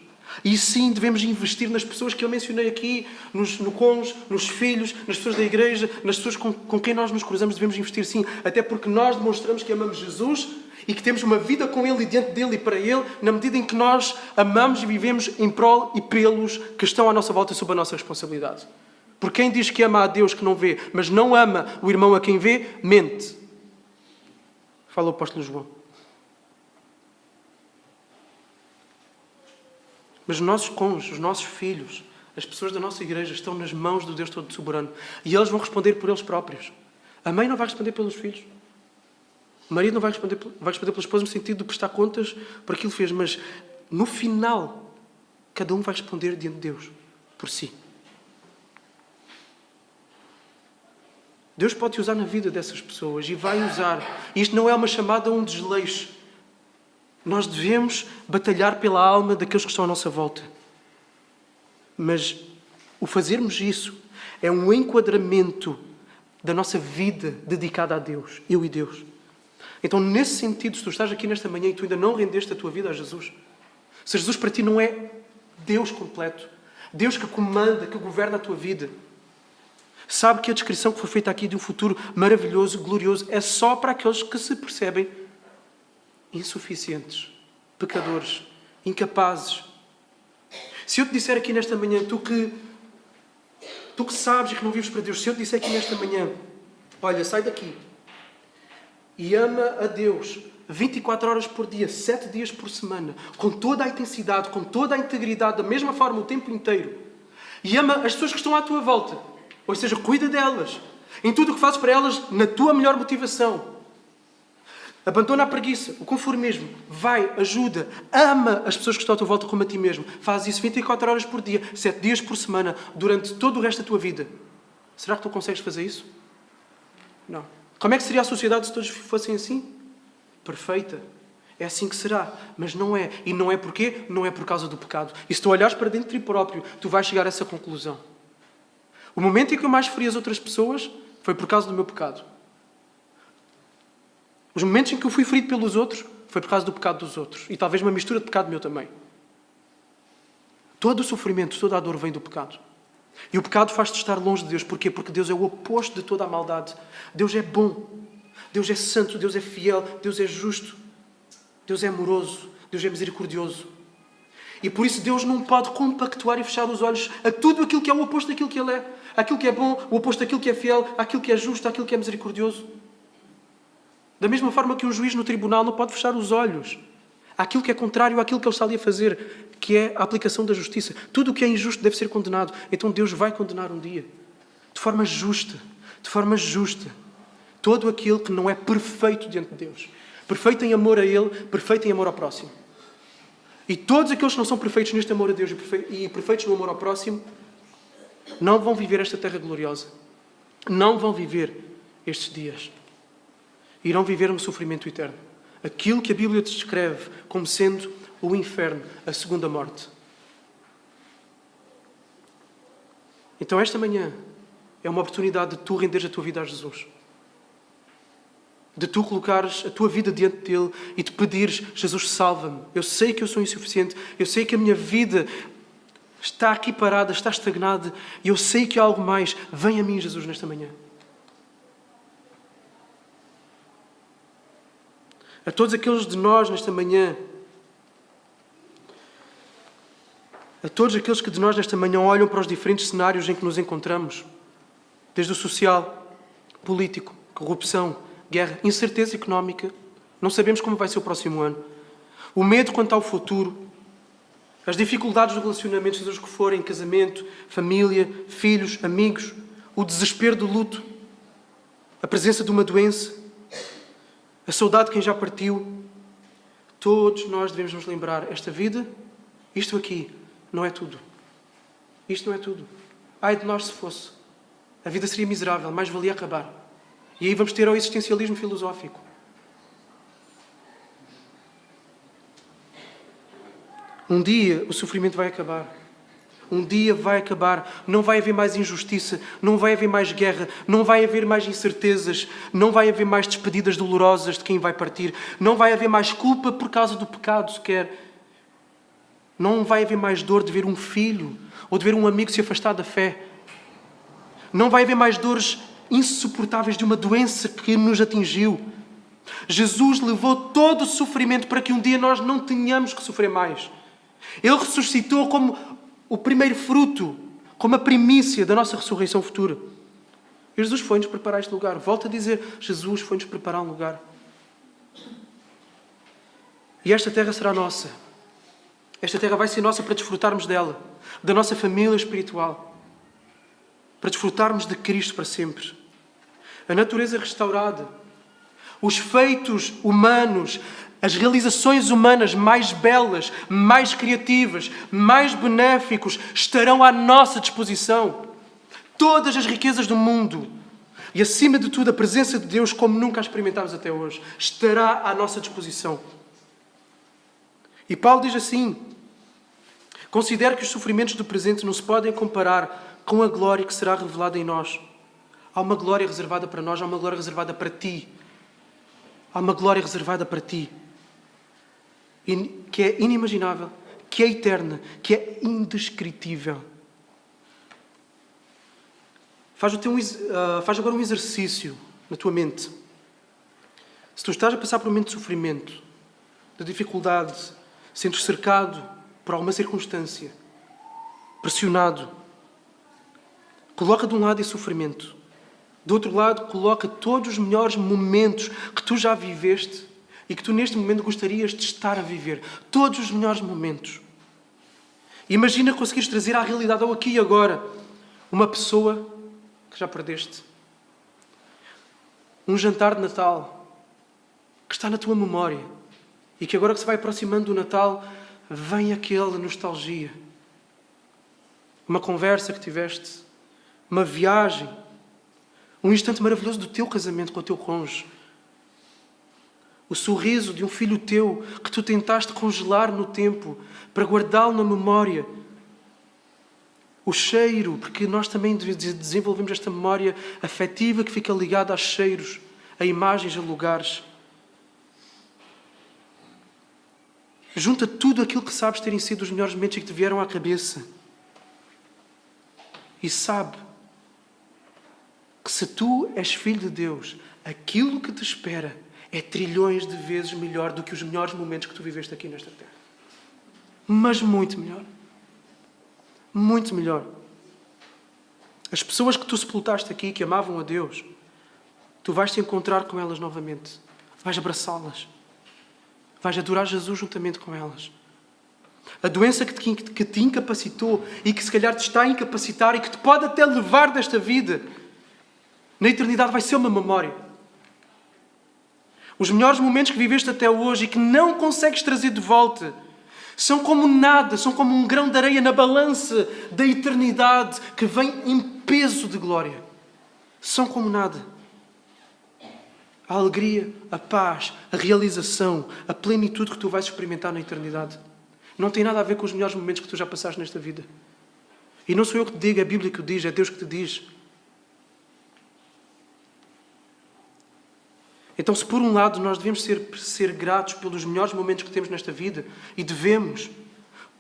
E sim, devemos investir nas pessoas que eu mencionei aqui, no cônjuge, nos filhos, nas pessoas da igreja, nas pessoas com quem nós nos cruzamos, devemos investir sim, até porque nós demonstramos que amamos Jesus e que temos uma vida com Ele e diante dEle e para Ele, na medida em que nós amamos e vivemos em prol e pelos que estão à nossa volta sob a nossa responsabilidade. Porque quem diz que ama a Deus que não vê, mas não ama o irmão a quem vê, mente. Fala o apóstolo João. Mas os nossos cônjuges, os nossos filhos, as pessoas da nossa igreja estão nas mãos do Deus Todo-Soberano. E eles vão responder por eles próprios. A mãe não vai responder pelos filhos. O marido não vai responder pela esposa no sentido de prestar contas por aquilo que fez. Mas, no final, cada um vai responder diante de Deus, por si. Deus pode te usar na vida dessas pessoas e vai usar. E isto não é uma chamada a um desleixo. Nós devemos batalhar pela alma daqueles que estão à nossa volta. Mas o fazermos isso é um enquadramento da nossa vida dedicada a Deus, eu e Deus. Então, nesse sentido, se tu estás aqui nesta manhã e tu ainda não rendeste a tua vida a Jesus, se Jesus para ti não é Deus completo, Deus que comanda, que governa a tua vida, sabe que a descrição que foi feita aqui de um futuro maravilhoso, glorioso, é só para aqueles que se percebem insuficientes, pecadores, incapazes. Se eu te disser aqui nesta manhã, tu que sabes e que não vives para Deus, se eu te disser aqui nesta manhã, olha, sai daqui e ama a Deus 24 horas por dia, 7 dias por semana, com toda a intensidade, com toda a integridade, da mesma forma o tempo inteiro, e ama as pessoas que estão à tua volta, ou seja, cuida delas, em tudo o que fazes para elas, na tua melhor motivação. Abandona a preguiça, o conformismo. Vai, ajuda, ama as pessoas que estão à tua volta como a ti mesmo. Faz isso 24 horas por dia, 7 dias por semana, durante todo o resto da tua vida. Será que tu consegues fazer isso? Não. Como é que seria a sociedade se todos fossem assim? Perfeita. É assim que será. Mas não é. E não é porquê? Não é por causa do pecado. E se tu olhares para dentro de ti próprio, tu vais chegar a essa conclusão. O momento em que eu mais feri as outras pessoas foi por causa do meu pecado. Os momentos em que eu fui ferido pelos outros foi por causa do pecado dos outros. E talvez uma mistura de pecado meu também. Todo o sofrimento, toda a dor vem do pecado. E o pecado faz-te estar longe de Deus. Porquê? Porque Deus é o oposto de toda a maldade. Deus é bom. Deus é santo. Deus é fiel. Deus é justo. Deus é amoroso. Deus é misericordioso. E por isso Deus não pode compactuar e fechar os olhos a tudo aquilo que é o oposto daquilo que Ele é. Aquilo que é bom, o oposto daquilo que é fiel, aquilo que é justo, aquilo que é misericordioso. Da mesma forma que um juiz no tribunal não pode fechar os olhos àquilo que é contrário àquilo que ele está ali a fazer, que é a aplicação da justiça. Tudo o que é injusto deve ser condenado. Então Deus vai condenar um dia. De forma justa. De forma justa. Todo aquele que não é perfeito diante de Deus. Perfeito em amor a Ele, perfeito em amor ao próximo. E todos aqueles que não são perfeitos neste amor a Deus e perfeitos no amor ao próximo, não vão viver esta terra gloriosa. Não vão viver estes dias. Irão viver um sofrimento eterno. Aquilo que a Bíblia descreve como sendo o inferno, a segunda morte. Então esta manhã é uma oportunidade de tu renderes a tua vida a Jesus. De tu colocares a tua vida diante dele e de pedires, Jesus, salva-me. Eu sei que eu sou insuficiente. Eu sei que a minha vida está aqui parada, está estagnada. E eu sei que há algo mais. Vem a mim, Jesus, nesta manhã. A todos aqueles de nós, nesta manhã, a todos aqueles que de nós nesta manhã olham para os diferentes cenários em que nos encontramos, desde o social, político, corrupção, guerra, incerteza económica, não sabemos como vai ser o próximo ano, o medo quanto ao futuro, as dificuldades do relacionamento, seja os que forem, casamento, família, filhos, amigos, o desespero do luto, a presença de uma doença, a saudade de quem já partiu. Todos nós devemos nos lembrar, esta vida, isto aqui, não é tudo. Isto não é tudo. Ai de nós se fosse. A vida seria miserável, mais valia acabar. E aí vamos ter ao existencialismo filosófico. Um dia o sofrimento vai acabar. Um dia vai acabar. Não vai haver mais injustiça, não vai haver mais guerra, não vai haver mais incertezas, não vai haver mais despedidas dolorosas de quem vai partir, não vai haver mais culpa por causa do pecado sequer. Não vai haver mais dor de ver um filho ou de ver um amigo se afastar da fé. Não vai haver mais dores insuportáveis de uma doença que nos atingiu. Jesus levou todo o sofrimento para que um dia nós não tenhamos que sofrer mais. Ele ressuscitou como o primeiro fruto, como a primícia da nossa ressurreição futura. E Jesus foi-nos preparar este lugar. Volto a dizer, Jesus foi-nos preparar um lugar. E esta terra será nossa. Esta terra vai ser nossa para desfrutarmos dela, da nossa família espiritual, para desfrutarmos de Cristo para sempre. A natureza restaurada, os feitos humanos, as realizações humanas mais belas, mais criativas, mais benéficos, estarão à nossa disposição. Todas as riquezas do mundo e, acima de tudo, a presença de Deus, como nunca a experimentámos até hoje, estará à nossa disposição. E Paulo diz assim: considero que os sofrimentos do presente não se podem comparar com a glória que será revelada em nós. Há uma glória reservada para nós, há uma glória reservada para ti. Há uma glória reservada para ti, que é inimaginável, que é eterna, que é indescritível. Faz agora um exercício na tua mente. Se tu estás a passar por um momento de sofrimento, de dificuldade, sentes cercado por alguma circunstância, pressionado, coloca de um lado esse sofrimento. Do outro lado, coloca todos os melhores momentos que tu já viveste e que tu neste momento gostarias de estar a viver. Todos os melhores momentos. Imagina conseguires trazer à realidade, ao aqui e agora, uma pessoa que já perdeste. Um jantar de Natal que está na tua memória e que agora que se vai aproximando do Natal, vem aquela nostalgia. Uma conversa que tiveste, uma viagem, um instante maravilhoso do teu casamento com o teu cônjuge. O sorriso de um filho teu que tu tentaste congelar no tempo para guardá-lo na memória. O cheiro, porque nós também desenvolvemos esta memória afetiva que fica ligada a cheiros, a imagens, a lugares. Junta tudo aquilo que sabes terem sido os melhores momentos e que te vieram à cabeça. E sabe que se tu és filho de Deus, aquilo que te espera é trilhões de vezes melhor do que os melhores momentos que tu viveste aqui nesta terra. Mas muito melhor. Muito melhor. As pessoas que tu sepultaste aqui, que amavam a Deus, tu vais te encontrar com elas novamente. Vais abraçá-las. Vais adorar Jesus juntamente com elas. A doença que te incapacitou e que se calhar te está a incapacitar e que te pode até levar desta vida, na eternidade vai ser uma memória. Os melhores momentos que viveste até hoje e que não consegues trazer de volta são como nada, são como um grão de areia na balança da eternidade que vem em peso de glória. São como nada. A alegria, a paz, a realização, a plenitude que tu vais experimentar na eternidade não tem nada a ver com os melhores momentos que tu já passaste nesta vida. E não sou eu que te digo, é a Bíblia que o diz, é Deus que te diz. Então, se por um lado nós devemos ser gratos pelos melhores momentos que temos nesta vida, e devemos,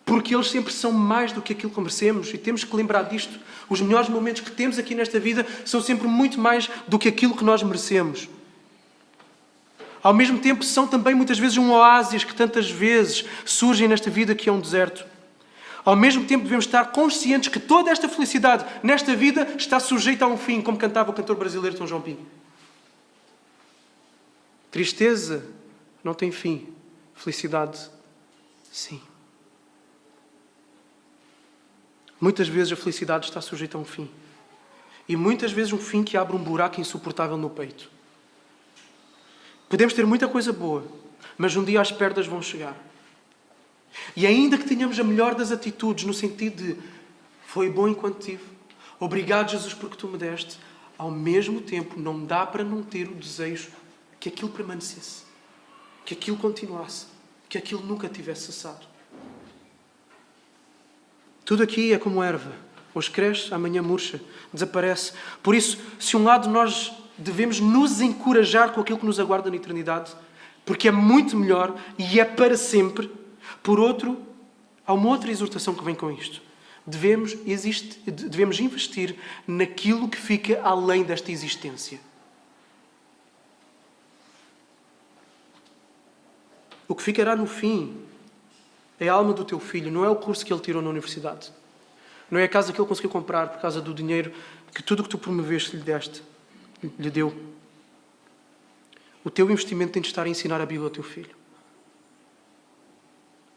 porque eles sempre são mais do que aquilo que merecemos, e temos que lembrar disto, os melhores momentos que temos aqui nesta vida são sempre muito mais do que aquilo que nós merecemos. Ao mesmo tempo, são também muitas vezes um oásis que tantas vezes surgem nesta vida que é um deserto. Ao mesmo tempo devemos estar conscientes que toda esta felicidade nesta vida está sujeita a um fim, como cantava o cantor brasileiro Tom João Pinho. Tristeza não tem fim. Felicidade, sim. Muitas vezes a felicidade está sujeita a um fim. E muitas vezes um fim que abre um buraco insuportável no peito. Podemos ter muita coisa boa, mas um dia as perdas vão chegar. E ainda que tenhamos a melhor das atitudes, no sentido de foi bom enquanto tive, obrigado Jesus porque tu me deste, ao mesmo tempo não dá para não ter o desejo que aquilo permanecesse, que aquilo continuasse, que aquilo nunca tivesse cessado. Tudo aqui é como erva. Hoje cresce, amanhã murcha, desaparece. Por isso, se um lado nós devemos nos encorajar com aquilo que nos aguarda na eternidade, porque é muito melhor e é para sempre. Por outro, há uma outra exortação que vem com isto. Devemos investir naquilo que fica além desta existência. O que ficará no fim é a alma do teu filho, não é o curso que ele tirou na universidade. Não é a casa que ele conseguiu comprar por causa do dinheiro que tudo o que tu promoveste lhe deu. O teu investimento tem de estar a ensinar a Bíblia ao teu filho.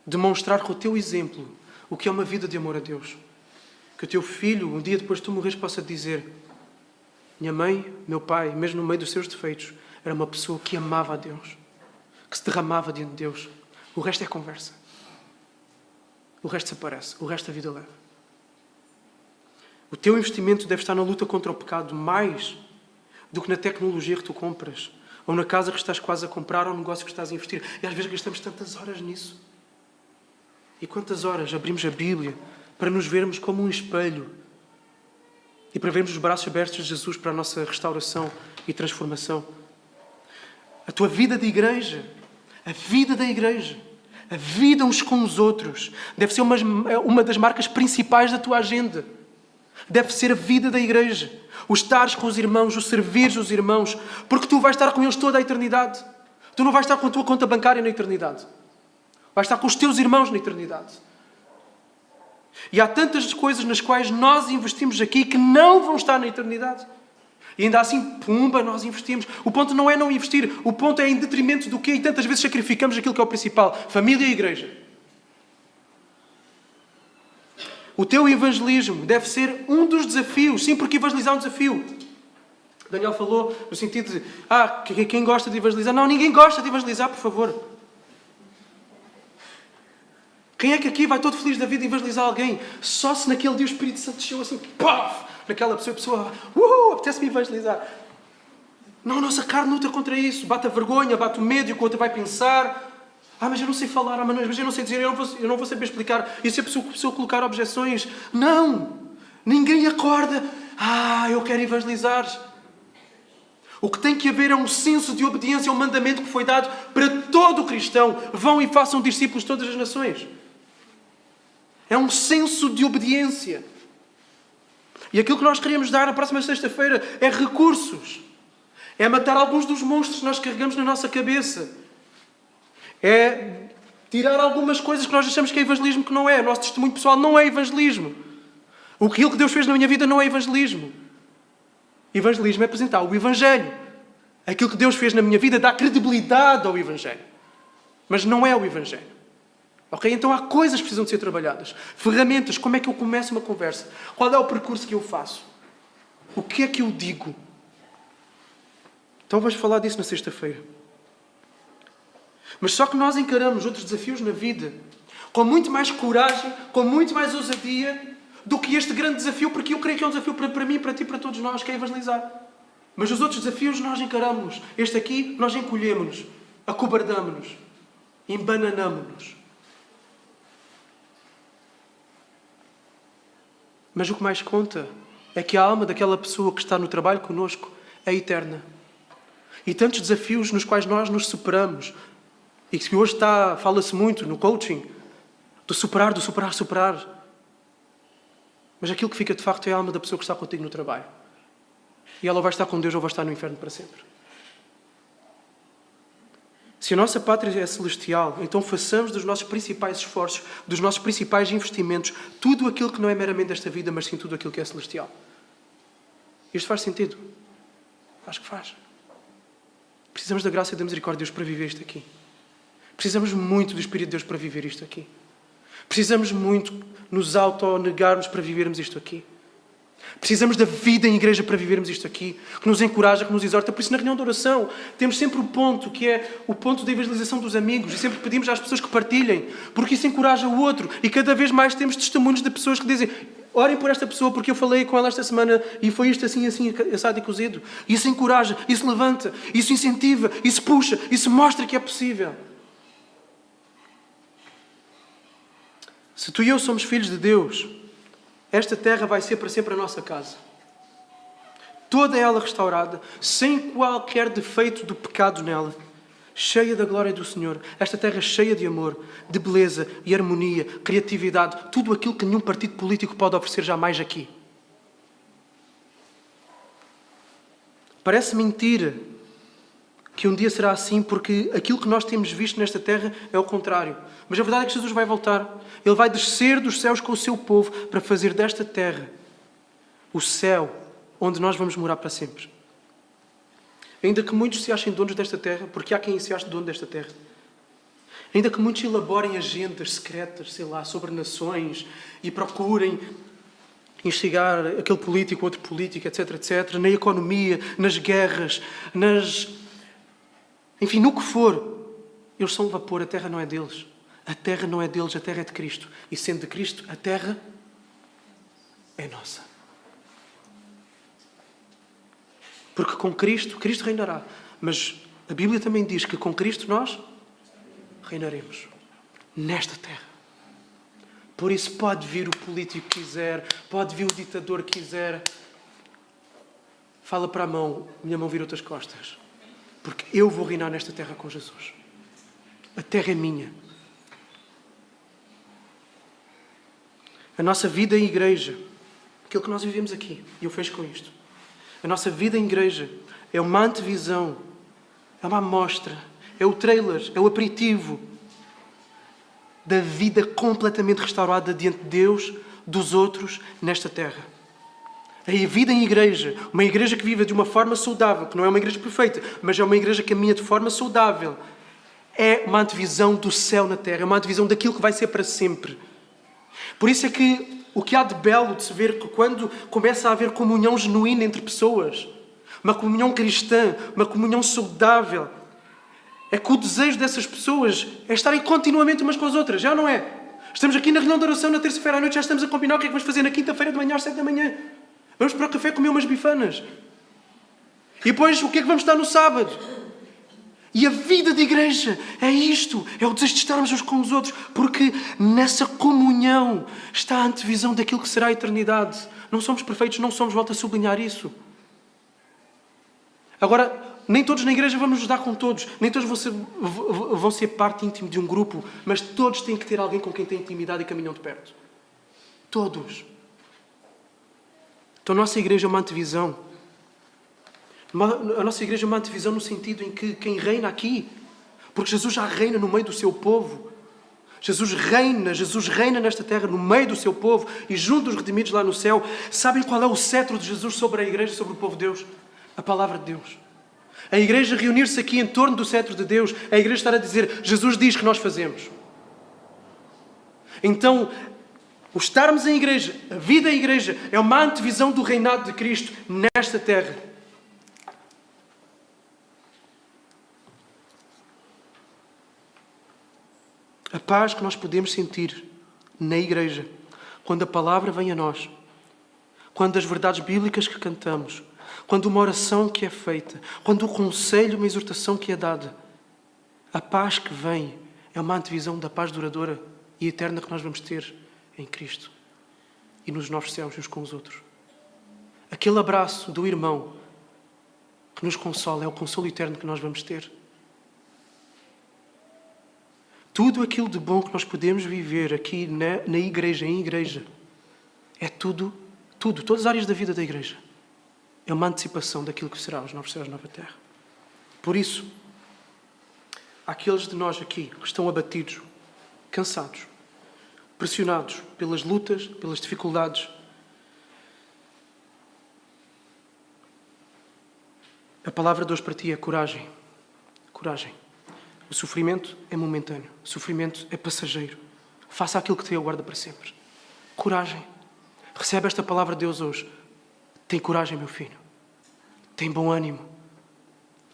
Demonstrar com o teu exemplo o que é uma vida de amor a Deus. Que o teu filho, um dia depois de tu morreres, possa dizer: minha mãe, meu pai, mesmo no meio dos seus defeitos, era uma pessoa que amava a Deus, que se derramava diante de Deus. O resto é conversa. O resto desaparece. O resto a vida leva. O teu investimento deve estar na luta contra o pecado mais do que na tecnologia que tu compras, ou na casa que estás quase a comprar, ou no negócio que estás a investir. E às vezes gastamos tantas horas nisso. E quantas horas abrimos a Bíblia para nos vermos como um espelho e para vermos os braços abertos de Jesus para a nossa restauração e transformação. A tua vida de igreja, a vida da igreja, a vida uns com os outros, deve ser uma das marcas principais da tua agenda. Deve ser a vida da igreja. O estares com os irmãos, o servires os irmãos, porque tu vais estar com eles toda a eternidade. Tu não vais estar com a tua conta bancária na eternidade. Vais estar com os teus irmãos na eternidade. E há tantas coisas nas quais nós investimos aqui que não vão estar na eternidade. E ainda assim, pumba, nós investimos. O ponto não é não investir. O ponto é em detrimento do quê? E tantas vezes sacrificamos aquilo que é o principal. Família e igreja. O teu evangelismo deve ser um dos desafios. Sim, porque evangelizar é um desafio. Daniel falou no sentido de quem gosta de evangelizar. Não, ninguém gosta de evangelizar, por favor. Quem é que aqui vai todo feliz da vida evangelizar alguém? Só se naquele dia o Espírito Santo desceu assim, paf, naquela pessoa, apetece-me evangelizar. Não, a nossa carne luta contra isso. Bate a vergonha, bate o medo, e o que o outro vai pensar. Mas eu não sei falar, mas eu não sei dizer, eu não vou saber explicar. E se a pessoa colocar objeções? Não! Ninguém acorda. Eu quero evangelizar. O que tem que haver é um senso de obediência ao mandamento que foi dado para todo o cristão. Vão e façam discípulos de todas as nações. É um senso de obediência. E aquilo que nós queremos dar na próxima sexta-feira é recursos. É matar alguns dos monstros que nós carregamos na nossa cabeça. É tirar algumas coisas que nós achamos que é evangelismo, que não é. O nosso testemunho pessoal não é evangelismo. Aquilo que Deus fez na minha vida não é evangelismo. Evangelismo é apresentar o Evangelho. Aquilo que Deus fez na minha vida dá credibilidade ao Evangelho. Mas não é o Evangelho. Ok? Então há coisas que precisam de ser trabalhadas. Ferramentas. Como é que eu começo uma conversa? Qual é o percurso que eu faço? O que é que eu digo? Então vamos falar disso na sexta-feira. Mas só que nós encaramos outros desafios na vida com muito mais coragem, com muito mais ousadia do que este grande desafio, porque eu creio que é um desafio para mim, para ti, para todos nós, que é evangelizar. Mas os outros desafios nós encaramos. Este aqui, nós encolhemos-nos, acobardamos-nos, embananamos-nos. Mas o que mais conta é que a alma daquela pessoa que está no trabalho connosco é eterna. E tantos desafios nos quais nós nos superamos, e que hoje fala-se muito no coaching, do superar. Mas aquilo que fica de facto é a alma da pessoa que está contigo no trabalho. E ela vai estar com Deus ou vai estar no inferno para sempre. Se a nossa pátria é celestial, então façamos dos nossos principais esforços, dos nossos principais investimentos, tudo aquilo que não é meramente desta vida, mas sim tudo aquilo que é celestial. Isto faz sentido? Acho que faz. Precisamos da graça e da misericórdia de Deus para viver isto aqui. Precisamos muito do Espírito de Deus para viver isto aqui. Precisamos muito nos auto-negarmos para vivermos isto aqui. Precisamos da vida em igreja para vivermos isto aqui, que nos encoraja, que nos exorta. Por isso, na reunião de oração, temos sempre o ponto, que é o ponto da evangelização dos amigos. E sempre pedimos às pessoas que partilhem, porque isso encoraja o outro. E cada vez mais temos testemunhos de pessoas que dizem: orem por esta pessoa, porque eu falei com ela esta semana e foi isto assim, assim, assado e cozido. Isso encoraja, isso levanta, isso incentiva, isso puxa, isso mostra que é possível. Se tu e eu somos filhos de Deus, esta terra vai ser para sempre a nossa casa. Toda ela restaurada, sem qualquer defeito do pecado nela, cheia da glória do Senhor. Esta terra cheia de amor, de beleza e harmonia, criatividade, tudo aquilo que nenhum partido político pode oferecer jamais aqui. Parece mentira que um dia será assim, porque aquilo que nós temos visto nesta terra é o contrário. Mas a verdade é que Jesus vai voltar. Ele vai descer dos céus com o seu povo para fazer desta terra o céu onde nós vamos morar para sempre. Ainda que muitos se achem donos desta terra, porque há quem se ache dono desta terra. Ainda que muitos elaborem agendas secretas, sei lá, sobre nações e procurem instigar aquele político, outro político, etc, etc, na economia, nas guerras, enfim, no que for, eles são vapor, a terra não é deles. A terra não é deles, a terra é de Cristo. E sendo de Cristo, a terra é nossa. Porque com Cristo, Cristo reinará. Mas a Bíblia também diz que com Cristo nós reinaremos. Nesta terra. Por isso pode vir o político que quiser, pode vir o ditador que quiser. Fala para a mão, minha mão vira outras costas. Porque eu vou reinar nesta terra com Jesus. A terra é minha. A nossa vida em igreja, aquilo que nós vivemos aqui, e eu fecho com isto. A nossa vida em igreja é uma antevisão, é uma amostra, é o trailer, é o aperitivo da vida completamente restaurada diante de Deus, dos outros, nesta terra. A vida em igreja, uma igreja que vive de uma forma saudável, que não é uma igreja perfeita, mas é uma igreja que caminha de forma saudável, é uma antevisão do céu na terra, é uma antevisão daquilo que vai ser para sempre. Por isso é que o que há de belo de se ver que quando começa a haver comunhão genuína entre pessoas, uma comunhão cristã, uma comunhão saudável, é que o desejo dessas pessoas é estarem continuamente umas com as outras, já não é? Estamos aqui na reunião de oração na terça-feira à noite, já estamos a combinar o que é que vamos fazer na quinta-feira de manhã às 7 da manhã. Vamos para o café comer umas bifanas. E depois o que é que vamos estar no sábado? E a vida de igreja é isto, é o desejo de estarmos uns com os outros, porque nessa comunhão está a antevisão daquilo que será a eternidade. Não somos perfeitos, não somos, volto a sublinhar isso. Agora, nem todos na igreja vamos nos dar com todos, nem todos vão ser parte íntima de um grupo, mas todos têm que ter alguém com quem têm intimidade e caminham de perto. Todos. Então a nossa igreja é uma antevisão. A nossa igreja é uma antevisão no sentido em que quem reina aqui, porque Jesus já reina no meio do seu povo. Jesus reina nesta terra, no meio do seu povo e junto dos redimidos lá no céu. Sabem qual é o cetro de Jesus sobre a igreja, sobre o povo de Deus? A palavra de Deus. A igreja reunir-se aqui em torno do cetro de Deus, a igreja estar a dizer, Jesus diz que nós fazemos. Então, o estarmos em igreja, a vida em igreja, é uma antevisão do reinado de Cristo nesta terra. A paz que nós podemos sentir na igreja, quando a palavra vem a nós, quando as verdades bíblicas que cantamos, quando uma oração que é feita, quando o conselho, uma exortação que é dada, a paz que vem é uma antevisão da paz duradoura e eterna que nós vamos ter em Cristo e nos novos céus uns com os outros. Aquele abraço do irmão que nos consola é o consolo eterno que nós vamos ter. Tudo aquilo de bom que nós podemos viver aqui na igreja, em igreja, é tudo, todas as áreas da vida da igreja. É uma antecipação daquilo que será os novos céus e a nova terra. Por isso, àqueles de nós aqui que estão abatidos, cansados, pressionados pelas lutas, pelas dificuldades. A palavra de hoje para ti é coragem. Coragem. O sofrimento é momentâneo. O sofrimento é passageiro. Faça aquilo que te aguarda para sempre. Coragem. Recebe esta palavra de Deus hoje. Tem coragem, meu filho. Tem bom ânimo.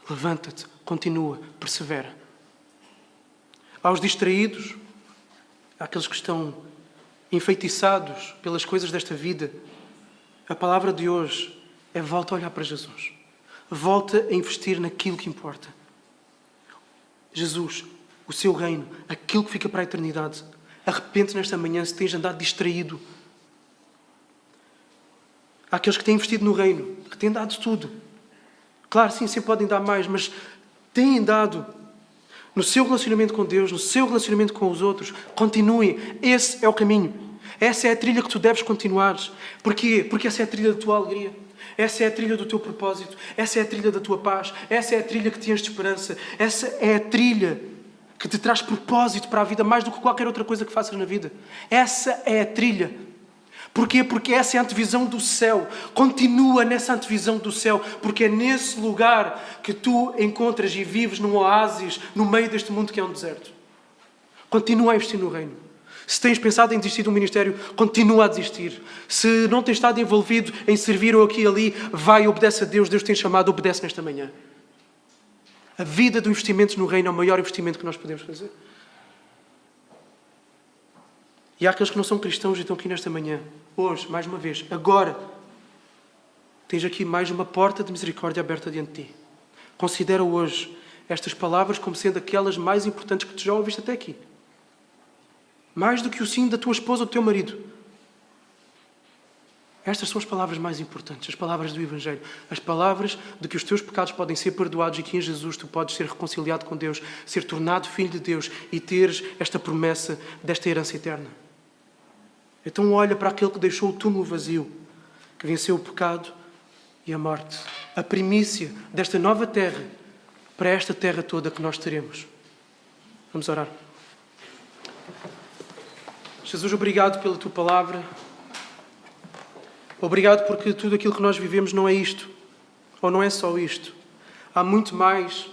Levanta-te, continua, persevera. Aos distraídos, àqueles que estão enfeitiçados pelas coisas desta vida, a palavra de hoje é: volta a olhar para Jesus. Volta a investir naquilo que importa. Jesus, o seu reino, aquilo que fica para a eternidade. Arrepende-te nesta manhã se tens andado distraído. Há aqueles que têm investido no reino, que têm dado tudo. Claro, sim, sempre podem dar mais, mas têm dado no seu relacionamento com Deus, no seu relacionamento com os outros. Continuem. Esse é o caminho. Essa é a trilha que tu deves continuar. Porquê? Porque essa é a trilha da tua alegria. Essa é a trilha do teu propósito. Essa é a trilha da tua paz. Essa é a trilha que te enche de esperança. Essa é a trilha que te traz propósito para a vida mais do que qualquer outra coisa que faças na vida. Essa é a trilha. Porquê? Porque essa é a antevisão do céu. Continua nessa antevisão do céu, porque é nesse lugar que tu encontras e vives num oásis no meio deste mundo que é um deserto. Continua a investir no reino. Se tens pensado em desistir do ministério, continua a desistir. Se não tens estado envolvido em servir ou aqui e ali, vai e obedece a Deus. Deus tem chamado, obedece nesta manhã. A vida do investimento no reino é o maior investimento que nós podemos fazer. E há aqueles que não são cristãos e estão aqui nesta manhã. Hoje, mais uma vez, agora, tens aqui mais uma porta de misericórdia aberta diante de ti. Considera hoje estas palavras como sendo aquelas mais importantes que tu já ouviste até aqui. Mais do que o sim da tua esposa ou do teu marido. Estas são as palavras mais importantes, as palavras do Evangelho. As palavras de que os teus pecados podem ser perdoados e que em Jesus tu podes ser reconciliado com Deus, ser tornado filho de Deus e teres esta promessa desta herança eterna. Então olha para aquele que deixou o túmulo vazio, que venceu o pecado e a morte. A primícia desta nova terra para esta terra toda que nós teremos. Vamos orar. Jesus, obrigado pela tua palavra. Obrigado porque tudo aquilo que nós vivemos não é isto. Ou não é só isto. Há muito mais.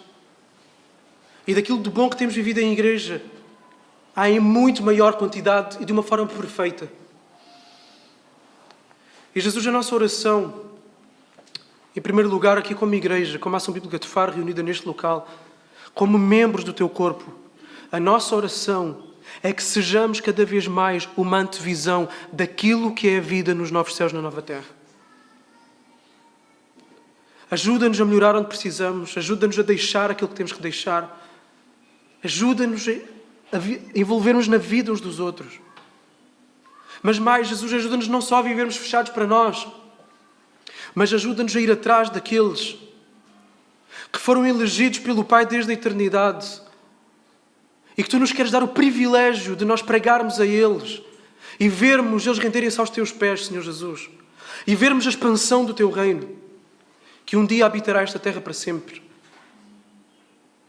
E daquilo de bom que temos vivido em igreja, há em muito maior quantidade e de uma forma perfeita. E Jesus, a nossa oração, em primeiro lugar aqui como igreja, como Ação Bíblica de Faro, reunida neste local, como membros do teu corpo, a nossa oração é que sejamos cada vez mais uma antevisão daquilo que é a vida nos novos céus, na nova terra. Ajuda-nos a melhorar onde precisamos, ajuda-nos a deixar aquilo que temos que deixar, ajuda-nos a envolvermos na vida uns dos outros. Mas mais, Jesus, ajuda-nos não só a vivermos fechados para nós, mas ajuda-nos a ir atrás daqueles que foram elegidos pelo Pai desde a eternidade e que tu nos queres dar o privilégio de nós pregarmos a eles e vermos eles renderem-se aos teus pés, Senhor Jesus, e vermos a expansão do teu reino, que um dia habitará esta terra para sempre.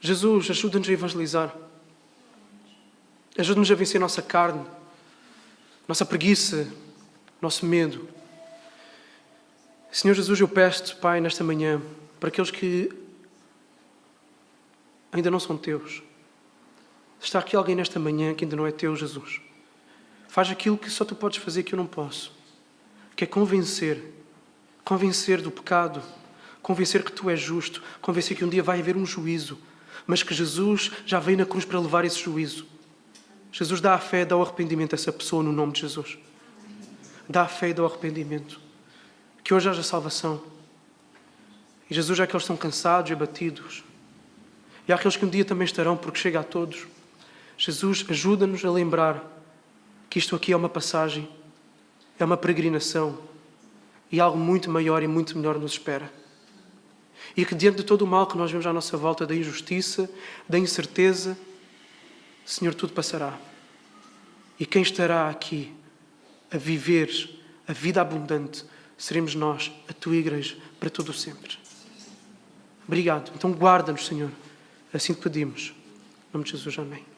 Jesus, ajuda-nos a evangelizar. Ajuda-nos a vencer a nossa carne, nossa preguiça, nosso medo. Senhor Jesus, eu peço-te, Pai, nesta manhã, para aqueles que ainda não são teus. Está aqui alguém nesta manhã que ainda não é teu, Jesus. Faz aquilo que só tu podes fazer, que eu não posso. Que é convencer do pecado, convencer que tu és justo, convencer que um dia vai haver um juízo, mas que Jesus já veio na cruz para levar esse juízo. Jesus, dá a fé, dá o arrependimento a essa pessoa no nome de Jesus. Dá a fé e dá o arrependimento. Que hoje haja salvação. E Jesus, já que eles estão cansados e abatidos, e há aqueles que um dia também estarão, porque chega a todos. Jesus, ajuda-nos a lembrar que isto aqui é uma passagem, é uma peregrinação, e algo muito maior e muito melhor nos espera. E que diante de todo o mal que nós vemos à nossa volta, da injustiça, da incerteza, Senhor, tudo passará. E quem estará aqui a viver a vida abundante seremos nós, a tua igreja, para todo o sempre. Obrigado. Então guarda-nos, Senhor. Assim te pedimos. nome de Jesus, amém.